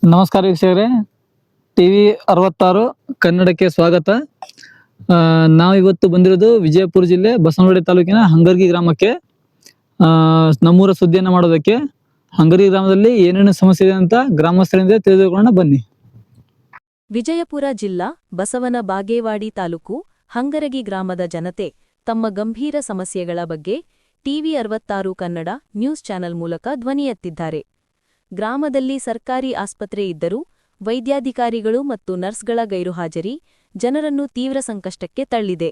ನಮಸ್ಕಾರ ವೀಕ್ಷಕರೇ, ಟಿವಿ 66 ಕನ್ನಡಕ್ಕೆ ಸ್ವಾಗತ. ನಾವು ಇವತ್ತು ಬಂದಿರೋದು ವಿಜಯಪುರ ಜಿಲ್ಲೆ ಬಸವನಗುಡಿ ತಾಲೂಕಿನ ಹಂಗರ್ಗಿ ಗ್ರಾಮಕ್ಕೆ. ನಮ್ಮೂರ ಸುದ್ದಿಯನ್ನು ಮಾಡೋದಕ್ಕೆ. ಹಂಗರ್ಗಿ ಗ್ರಾಮದಲ್ಲಿ ಏನೇನು ಸಮಸ್ಯೆ ಇದೆ ಅಂತ ಗ್ರಾಮಸ್ಥರಿಂದ ತಿಳಿದುಕೊಳ್ಳೋಣ ಬನ್ನಿ. ವಿಜಯಪುರ ಜಿಲ್ಲಾ ಬಸವನ ಬಾಗೇವಾಡಿ ತಾಲೂಕು ಹಂಗರಗಿ ಗ್ರಾಮದ ಜನತೆ ತಮ್ಮ ಗಂಭೀರ ಸಮಸ್ಯೆಗಳ ಬಗ್ಗೆ ಟಿವಿ 66 ಕನ್ನಡ ನ್ಯೂಸ್ ಚಾನೆಲ್ ಮೂಲಕ ಧ್ವನಿ ಎತ್ತಿದ್ದಾರೆ. ಗ್ರಾಮದಲ್ಲಿ ಸರ್ಕಾರಿ ಆಸ್ಪತ್ರೆ ಇದ್ದರೂ ವೈದ್ಯಾಧಿಕಾರಿಗಳು ಮತ್ತು ನರ್ಸ್ಗಳ ಗೈರುಹಾಜರಿ ಜನರನ್ನು ತೀವ್ರ ಸಂಕಷ್ಟಕ್ಕೆ ತಳ್ಳಿದೆ.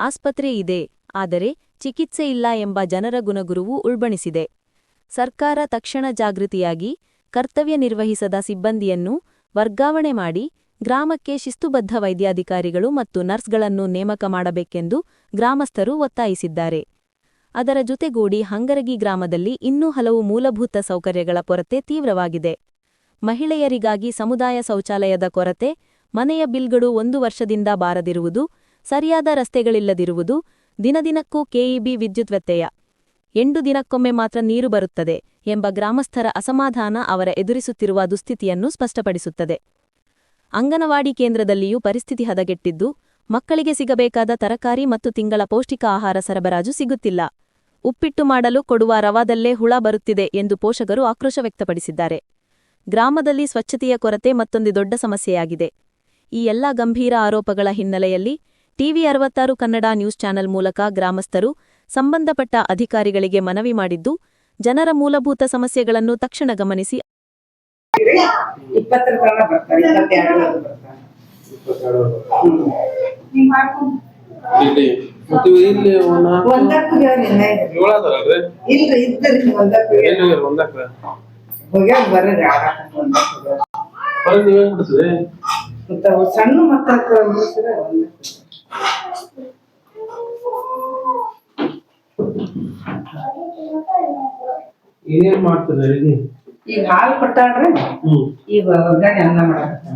ಆಸ್ಪತ್ರೆ ಇದೆ, ಆದರೆ ಚಿಕಿತ್ಸೆ ಇಲ್ಲ ಎಂಬ ಜನರ ಗುಣಗುರುವು ಉಲ್ಬಣಿಸಿದೆ. ಸರ್ಕಾರ ತಕ್ಷಣ ಜಾಗೃತಿಯಾಗಿ ಕರ್ತವ್ಯ ನಿರ್ವಹಿಸದ ಸಿಬ್ಬಂದಿಯನ್ನು ವರ್ಗಾವಣೆ ಮಾಡಿ ಗ್ರಾಮಕ್ಕೆ ಶಿಸ್ತುಬದ್ಧ ವೈದ್ಯಾಧಿಕಾರಿಗಳು ಮತ್ತು ನರ್ಸ್ಗಳನ್ನು ನೇಮಕ ಮಾಡಬೇಕೆಂದು ಗ್ರಾಮಸ್ಥರು ಒತ್ತಾಯಿಸಿದ್ದಾರೆ. ಅದರ ಜೊತೆಗೂಡಿ ಹಂಗರಗಿ ಗ್ರಾಮದಲ್ಲಿ ಇನ್ನೂ ಹಲವು ಮೂಲಭೂತ ಸೌಕರ್ಯಗಳ ಕೊರತೆ ತೀವ್ರವಾಗಿದೆ. ಮಹಿಳೆಯರಿಗಾಗಿ ಸಮುದಾಯ ಶೌಚಾಲಯದ ಕೊರತೆ, ಮನೆಯ ಬಿಲ್ಗಳು 1 ವರ್ಷದಿಂದ ಬಾರದಿರುವುದು, ಸರಿಯಾದ ರಸ್ತೆಗಳಿಲ್ಲದಿರುವುದು, ದಿನದಿನಕ್ಕೂ ಕೆಇಬಿ ವಿದ್ಯುತ್ ವ್ಯತ್ಯಯ, 8 ದಿನಕ್ಕೊಮ್ಮೆ ಮಾತ್ರ ನೀರು ಬರುತ್ತದೆ ಎಂಬ ಗ್ರಾಮಸ್ಥರ ಅಸಮಾಧಾನ ಅವರ ಎದುರಿಸುತ್ತಿರುವ ದುಸ್ಥಿತಿಯನ್ನು ಸ್ಪಷ್ಟಪಡಿಸುತ್ತದೆ. ಅಂಗನವಾಡಿ ಕೇಂದ್ರದಲ್ಲಿಯೂ ಪರಿಸ್ಥಿತಿ ಹದಗೆಟ್ಟಿದ್ದು, ಮಕ್ಕಳಿಗೆ ಸಿಗಬೇಕಾದ ತರಕಾರಿ ಮತ್ತು ತಿಂಗಳ ಪೌಷ್ಟಿಕ ಆಹಾರ ಸರಬರಾಜು ಸಿಗುತ್ತಿಲ್ಲ. ಉಪ್ಪಿಟ್ಟು ಮಾಡಲು ಕೊಡುವ ರವಾದಲ್ಲೇ ಹುಳ ಬರುತ್ತಿದೆ ಎಂದು ಪೋಷಕರು ಆಕ್ರೋಶ ವ್ಯಕ್ತಪಡಿಸಿದ್ದಾರೆ. ಗ್ರಾಮದಲ್ಲಿ ಸ್ವಚ್ಛತೆಯ ಕೊರತೆ ಮತ್ತೊಂದು ದೊಡ್ಡ ಸಮಸ್ಯೆಯಾಗಿದೆ. ಈ ಎಲ್ಲಾ ಗಂಭೀರ ಆರೋಪಗಳ ಹಿನ್ನೆಲೆಯಲ್ಲಿ ಟಿವಿ 66 ಕನ್ನಡ ನ್ಯೂಸ್ ಚಾನೆಲ್ ಮೂಲಕ ಗ್ರಾಮಸ್ಥರು ಸಂಬಂಧಪಟ್ಟ ಅಧಿಕಾರಿಗಳಿಗೆ ಮನವಿ ಮಾಡಿದ್ದು, ಜನರ ಮೂಲಭೂತ ಸಮಸ್ಯೆಗಳನ್ನು ತಕ್ಷಣ ಗಮನಿಸಿ ಸಣ್ಣ ಮಕ್ಕಳ ಏನೇನ್ ಮಾಡ್ತಾರೆ ಈಗ ಹಾಲು ಕೊಟ್ಟಾಡ್ರಿ, ಈಗ ಒಗ್ಗರಣೆ ಅನ್ನ ಮಾಡಕತ್ತ.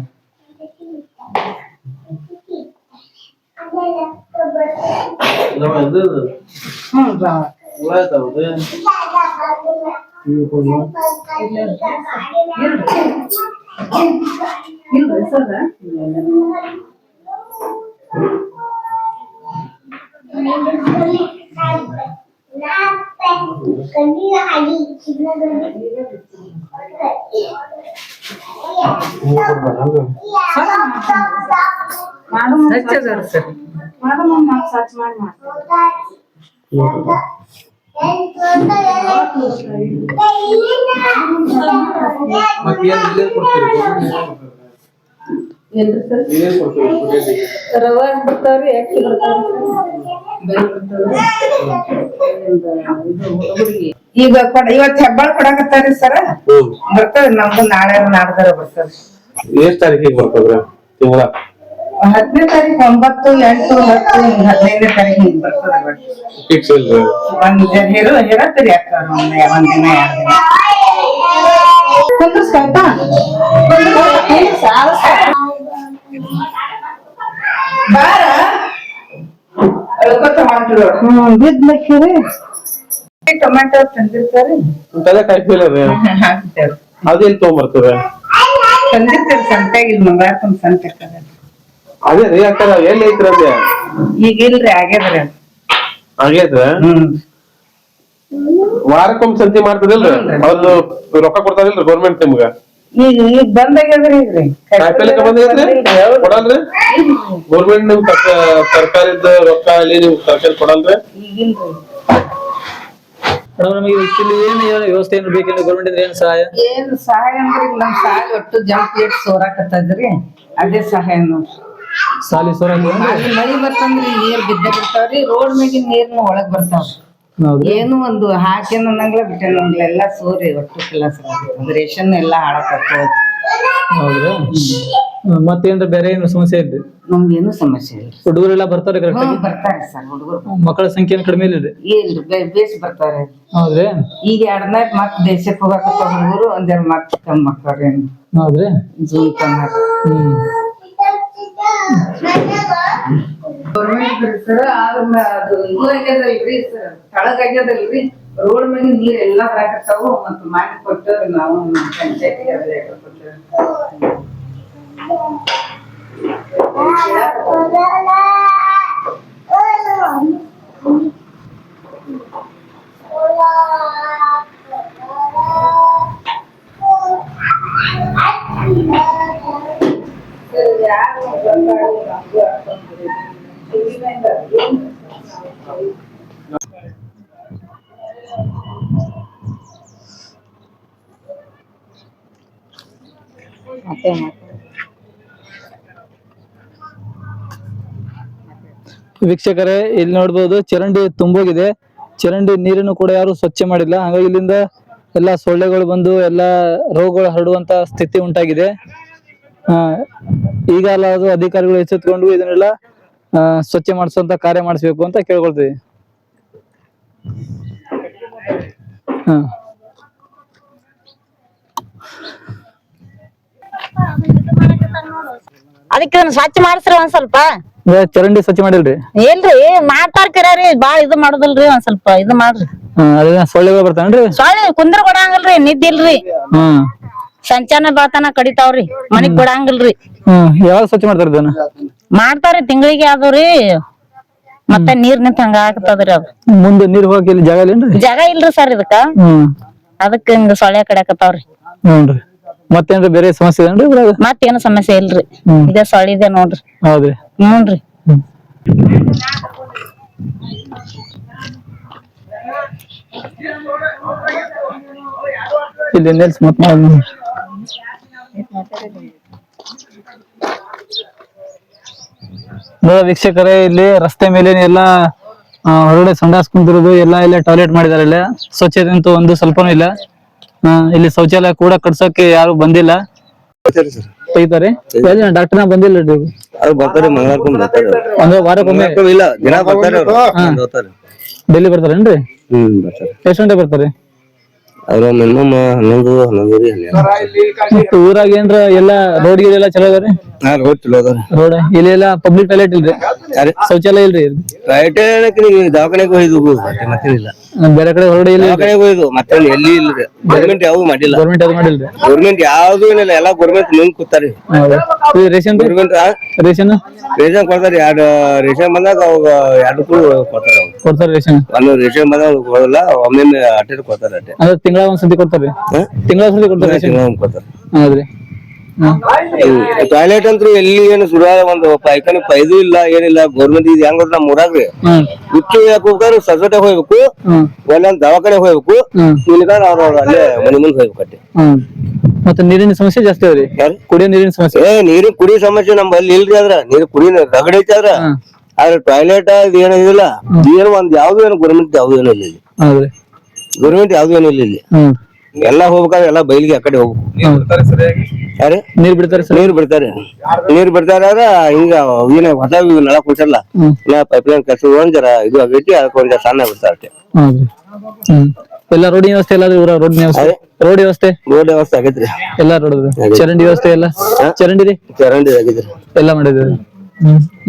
ರವಾ ಬರ್ತಾವ್ರಿ, ಅಕ್ಕಿ ಈಗ ಇವತ್ತು ಹೆಬ್ಬಾಳ ಕೊಡಕತ್ತಾರಿ ಸರ. ಬರ್ತದ ನಮ್ದು ನಾಳೆ ನಾಡ್ದಾರ ಬರ್ತದ. ಎಷ್ಟ್ ತಾರೀಕಿಗೆ ಬರ್ತದ್ರ? ತಿಂಗಳ 10ನೇ ತಾರೀಕು, 9, 8, 10, 15ನೇ ತಾರೀಕು ಹಿಂಗ್ ಬರ್ತದ. ಹೇಳತ್ತೀರಿ ಅಕ್ಕ, ಒಂದಿನ 2 ದಿನ ಕುಂದ್ರಸ್ತಾಯ್ತಾ? ಬಾರ ಬಿದ್ಲಕ್ಕಿರಿ. ಟೊಮ್ಯಾಟೊ ತಂದಿರ್ತಾರಿ, ಅದೇನ್ ತಗೊಂಡ್ಬರ್ತದೆ? ತಂದಿರ್ತಾರ ಸಂತ್ಯಾಗ. ಇಲ್ಲಿ ಮಂಗಳಾರಕ್ಕೊಂದ್ ಸಂತೆ ಅದೇ ರೀ ಅಕ್ಕ, ಎಲ್ಲಿ ಐತ್ರ ಅದೇ? ಈಗ ಇಲ್ರಿ, ಆಗ್ಯದ್ರಿ. ಆಗ್ಯದ? ವಾರಕ್ಕೊಮ್ಮೆ ಸಂತಿ ಮಾಡ್ತದಿಲ್ರಿ? ಅವ್ರು ರೊಕ್ಕ ಕೊಡ್ತಾರಿಲ್ರಿ ಗೌರ್ಮೆಂಟ್ ನಿಮ್ಗ? ಈಗ ಬಂದಾಗ್ಯದ್ರಿ. ಈಗ್ರಿ ಕಾಯಿಪಲ್ಯಕ್ಕೆ ಬಂದೈತ್ರಿ, ಕೊಡಲ್ರಿ ಗೌರ್ಮೆಂಟ್? ನಿಮ್ ಸರ್ಕಾರದ ರೊಕ್ಕ ಅಲ್ಲಿ ನಿಮ್ ಸರ್ಕಾರ ಕೊಡಲ್ರಿ? ಈಗಿಲ್ರಿ. ನಮಗೆ ಏನು ವ್ಯವಸ್ಥೆ ಏನು ಬೇಕಿಲ್ಲ ಗೌರ್ಮೆಂಟ್ ಏನು ಸಹಾಯ? ಏನ್ ಸಹಾಯ ಅಂದ್ರೆ ನಮ್ ಸಾಲಿ ಒಟ್ಟು ಜಂಪ್ ಪ್ಲೇಟ್ ಸೋರಾಕತ್ತದ್ರಿ, ಅದೇ ಸಹಾಯ ನೋಡ್ರಿ. ಸಾಲಿ ಸೋರ ಮಳಿ ಬರ್ತಂದ್ರಿ, ನೀರ್ ಬಿದ್ದ ಬಿಡ್ತಾವ್ರಿ. ರೋಡ್ ಮ್ಯಾಗಿನ ನೀರ್ನ ಒಳಗ್ ಬರ್ತಾವ್ರಿ. ಏನು ಒಂದು ಹಾಕೇನ ಅನ್ನಂಗ್ಲ ಬಿಟ್ಟೇನಂಗ್ಲ ಎಲ್ಲಾ ಸೋರಿ ಒಟ್ಟು ಕೆಲಸ ರೇಷನ್ ಎಲ್ಲಾ ಹಾಳಾಕತ್ತ. ಹೌದ್ರಾ? ಮತ್ತೇನ್ರ ಬೇರೆ ಏನು ಸಮಸ್ಯೆ ಇದೆ? ನಮ್ಗೇನು ಸಮಸ್ಯೆ ಇಲ್ಲ. ಹುಡುಗರೆಲ್ಲ ಬರ್ತಾರೆ ಕರೆಕ್ಟ್? ಬರ್ತಾರೆ ಸರ್ ಹುಡುಗರು. ಮಕ್ಕಳ ಸಂಖ್ಯೆ ಕಡಿಮೆ ಇದೆ? ಇಲ್ರಿ, ಬೇಸ್ ಬರ್ತಾರೆ. ಹೌದ್ರಿ? ಈಗ 2 ಮತ್ ದೇಶಕ್ಕೆ ಹೋಗಾಕತ್ತ ಹುಡುಗರು, 1 ಮತ್ ಕಮ್ಮಿ ಮಕ್ಕಳ್ರಿ. ಹೌದ್ರಿ? ಜೂನ್ ತನಕ ಗೌರ್ಮೆಂಟ್ ಸರ್. ಆದ್ರ ಅದು ಇದು ಆಗ್ಯದಲ್ರಿ ಸರ್, ತಳಗ್ ಆಗ್ಯದಲ್ರಿ. ರೋಡ್ ಮ್ಯಾಗಿನ ನೀರ್ ಎಲ್ಲಾ ಬರಾಕತ್ತಾವು ಮತ್ತ್ ಮಾಡಿ ಕೊಟ್ಟು ನಾವು ಪಂಚಾಯತಿಗೆ ಅದು ಲೆಟರ್ ಕೊಟ್ಟು ವೀಕ್ಷಕರೇ ಇಲ್ಲಿ ನೋಡ್ಬೋದು ಚರಂಡಿ ತುಂಬೋಗಿದೆ. ಚರಂಡಿ ನೀರನ್ನು ಕೂಡ ಯಾರು ಸ್ವಚ್ಛ ಮಾಡಿಲ್ಲ. ಹಾಗಾಗಿ ಇಲ್ಲಿಂದ ಎಲ್ಲಾ ಸೊಳ್ಳೆಗಳು ಬಂದು ಎಲ್ಲಾ ರೋಗಗಳು ಹರಡುವಂತ ಸ್ಥಿತಿ ಉಂಟಾಗಿದೆ. ಈಗ ಅದು ಅಧಿಕಾರಿಗಳು ಎಚ್ಚೆತ್ತುಕೊಂಡು ಇದನ್ನೆಲ್ಲ ಸ್ವಚ್ಛ ಮಾಡಿಸುವಂತ ಕಾರ್ಯ ಮಾಡಿಸ್ಬೇಕು ಅಂತ ಕೇಳ್ಕೊಳ್ತೀವಿ. ಅದಕ್ಕೆ ಸ್ವಚ್ಛ ಮಾಡಿಸ್ರಿ ಒಂದ್ ಸ್ವಲ್ಪ. ಚರಂಡಿ ಸ್ವಚ್ಛ ಮಾಡಿಲ್ರಿ? ಇಲ್ರಿ ಮಾಡ್ತಾರ ಕರ್ಯಾರಿ ಬಾಳ ಇದು ಮಾಡುದಿಲ್ರಿ, ಒಂದ್ ಸ್ವಲ್ಪ ಇದು ಮಾಡ್ರಿ. ಅದೇನ ಸೊಳ್ಳೆಗಳು ಬರ್ತಾನ್ರಿ? ಸೊಳ್ಳೆ ಕುಂದ್ರ ಕೊಡಂಗಿಲ್ರಿ, ನಿದ್ದಿಲ್ರಿ, ಸಂಚಾನ ಬಾತನ ಕಡಿತಾವ್ರಿ, ಮನಿಗ್ ಕೊಡಂಗಿಲ್ರಿ. ಯಾವಾಗ ಸ್ವಚ್ಛ ಮಾಡ್ತಾರ ಇದನ್ನ? ಮಾಡ್ತಾರಿ ತಿಂಗಳಿಗೆ ಆದ್ರಿ, ಮತ್ತೆ ನೀರ್ ನಿಂತ ಹಂಗ ಆಗ್ತದ್ರಿ. ಅದು ಮುಂದೆ ನೀರ್ ಹೋಗಕ್ ಇಲ್ಲಿ ಜಾಗ ಇಲ್ಲೇನ್ರಿ? ಜಾಗ ಇಲ್ರಿ ಸರ್ ಇದಕ್ಕ, ಅದಕ್ಕ ಹಿಂಗ ಸೊಳ್ಳೆ ಕಡಿಯಾಕತ್ತಾವ್ರಿ. ಹ್ಞೂನ್ರಿ. ಮತ್ತೇನ್ರಿ ಬೇರೆ ಸಮಸ್ಯೆ ಏನ್ರಿ ಇದ್ರಾಗ? ಮತ್ತೇನು ಸಮಸ್ಯೆ ಇಲ್ರಿ, ಇದೇ ಸೊಳ್ಳೆ ಇದೆ ನೋಡ್ರಿ. ಹೌದ್ರಿ? ಹ್ಞೂನ್ರಿ. ಇಲ್ಲಿ ನಿಲ್ಸ್ ಮತ್ ವೀಕ್ಷಕರೇ, ಇಲ್ಲಿ ರಸ್ತೆ ಮೇಲೆ ಎಲ್ಲಾ ಹೊರಗಡೆ ಸಂಡಾಸ್ ಕುಂತಿರೋದು, ಎಲ್ಲ ಇಲ್ಲೇ ಟಾಯ್ಲೆಟ್ ಮಾಡಿದಾರೆ. ಇಲ್ಲ ಸ್ವಚ್ಛತೆ ಅಂತೂ ಒಂದು ಸ್ವಲ್ಪನೂ ಇಲ್ಲ. ಇಲ್ಲಿ ಶೌಚಾಲಯ ಕೂಡ ಕಟ್ಸೋಕೆ ಯಾರು ಬಂದಿಲ್ಲ. ತೆಗಿತಾರೆ ಡಾಕ್ಟರ್ ಬಂದಿಲ್ಲ ಬರ್ತಾರೆ ಅಂದ್ರೆ ವಾರಕ್ಕೊಮ್ಮೆ ಇಲ್ಲ ದಿನ ಬರ್ತಾರೆ ಡೈಲಿ ಬರ್ತಾರೇನ್ರಿ? ಎಷ್ಟು ಗಂಟೆ ಬರ್ತಾರೆ? ಅವ್ರ ಮಿನಿಮಮ್ 11 12 ಊರಾಗ ಏನ್ರ ಎಲ್ಲಾ ರೋಡ್ ಗಿಡ ಎಲ್ಲ ಚಲೋ ಅದಾರಿ? ರೋಡ್ ಚಲೋ ಅದಾರ. ರೋಡ್ ಇಲ್ಲಿ ಎಲ್ಲ ಪಬ್ಲಿಕ್ ಟಾಯ್ಲೆಟ್ ಇಲ್ರಿ? ಶೌಚಾಲಯ ಇಲ್ರಿ? ದವಾಖಾನೆಗೆ ಹೋಯ್ದು ಮತ್ತೇನಿಲ್ಲ. ಬೇರೆ ಕಡೆ ಹೊರಗಡೆ ಇಲ್ಲಿ ದವಾಖಾನೆಗೆ ಹೋಯ್ದು ಮತ್ತೆ ಎಲ್ಲಿ ಇಲ್ರಿ. ಗೌರ್ಮೆಂಟ್ ಯಾವ್ದು ಮಾಡಿಲ್ಲ. ಗೌರ್ಮೆಂಟ್ ಯಾವ್ದು ಮಾಡಿಲ್ರಿ? ಗೌರ್ಮೆಂಟ್ ಯಾವ್ದು ಏನಿಲ್ಲ, ಎಲ್ಲಾ ಗೌರ್ಮೆಂಟ್ ಮುಂದ್ ಕೂತಾರಿ. ರೇಷನ್ ಗೌರ್ಮೆಂಟ್ ರೇಷನ್ ರೇಷನ್ ಕೊಡ್ತಾರ. 2 ರೇಷನ್ ಬಂದಾಗ ಅವಾಗ 2 ಕೊಡ್ತಾರ. ಕೊಡ್ತಾರೆ ರೇಷನ್? ಒಂದು ರೇಷನ್ ಬಂದಾಗ ಕೊಡಲ್ಲ, ಒಮ್ಮೆ ಅಟ್ಟೆ ಕೊಡ್ತಾರ. ಅಟ್ಟೆ ಅಂದ್ರೆ ತಿಂಗಳ ಒಂದ್ಸತಿ ಕೊಡ್ತಾರೆ? ತಿಂಗಳ ಒಂದ್ಸತಿ ಕೊಡ್ತಾರೆ ರೇಷನ್? ಕೊಡ್ತಾರ. ಹೌದ್ರಿ. ಟಾಯ್ಲೆಟ್ ಅಂತೂ ಎಲ್ಲಿ ಏನು ಸುರ ಒಂದು ಪೈಖಾನೆ ಪೈದು ಇಲ್ಲ, ಏನಿಲ್ಲ. ಗೌರ್ಮೆಂಟ್ ಇದು ಹೆಂಗ್ ನಮ್ ಊರಾಗ್ರಿ ಹುಚ್ಚು ಹೋಗ್ಬೇಕಾದ್ರೆ ಸೊಸೈಟಿ ಹೋಗ್ಬೇಕು, ಒಳ್ಳೊಂದ್ ದವಾಖಾನೆ ಹೋಗ್ಬೇಕು, ಇಲ್ಲಿಗಾರ ಅವ್ರ ಅಲ್ಲೇ ಮನೆ ಮುಂದೆ ಹೋಗ್ಬೇಕಟ್ಟೆ. ಮತ್ತೆ ನೀರಿನ ಸಮಸ್ಯೆ ಜಾಸ್ತಿ ಅದ್ರಿ? ಕುಡಿಯೋ ನೀರಿನ ಸಮಸ್ಯೆ? ನೀರಿನ ಕುಡಿಯೋ ಸಮಸ್ಯೆ ನಮ್ಮಲ್ಲಿ ಇಲ್ರಿ. ಆದ್ರ ನೀರು ಕುಡಿಯ ರಗಡ ಐತಿ. ಆದ್ರೆ ಟಾಯ್ಲೆಟ್ ಇದು ಏನಿಲ್ಲ, ಏನು ಒಂದ್ ಯಾವ್ದು ಏನು ಗೌರ್ಮೆಂಟ್ ಯಾವ್ದು ಏನು ಇಲ್ಲ ಇಲ್ಲಿ. ಗೌರ್ಮೆಂಟ್ ಯಾವ್ದು ಏನು ಇಲ್ಲ ಇಲ್ಲಿ. ಎಲ್ಲಾ ಹೋಗ್ಬೇಕಾದ್ರೆ ಎಲ್ಲಾ ಬೈಲಿಗೆ ಆ ಕಡೆ ಹೋಗ್ಬೇಕು. ನೀರ್ ಬಿಡ್ತಾರೆ? ನೀರ್ ಬಿಡ್ತಾರೆ. ನೀರ್ ಬಿಡ್ತಾರ ಹಿಂಗ ಏನ ಹೊಸ ನಳ ಕುಡ್ಸಲ್ಲ, ಪೈಪ್ ಲೈನ್ ಕಸ ಜರ ಇದು ಆಗೈತಿ, ಅದಕ್ಕೆ ಒಂದ್ ಸಣ್ಣ ಬಿಡ್ತಾರ ಅಷ್ಟೇ. ಎಲ್ಲ ರೋಡ್ ವ್ಯವಸ್ಥೆ ಎಲ್ಲ ರೋಡ್ ವ್ಯವಸ್ಥೆ? ರೋಡ್ ವ್ಯವಸ್ಥೆ ರೋಡ್ ವ್ಯವಸ್ಥೆ ಆಗೈತ್ರಿ. ಎಲ್ಲಾ ರೋಡ್ ಚರಂಡಿ ವ್ಯವಸ್ಥೆ ಎಲ್ಲ? ಚರಂಡಿ ಚರಂಡಿ ಆಗೈತ್ರಿ, ಎಲ್ಲಾ ಮಾಡಿದ್ರಿ.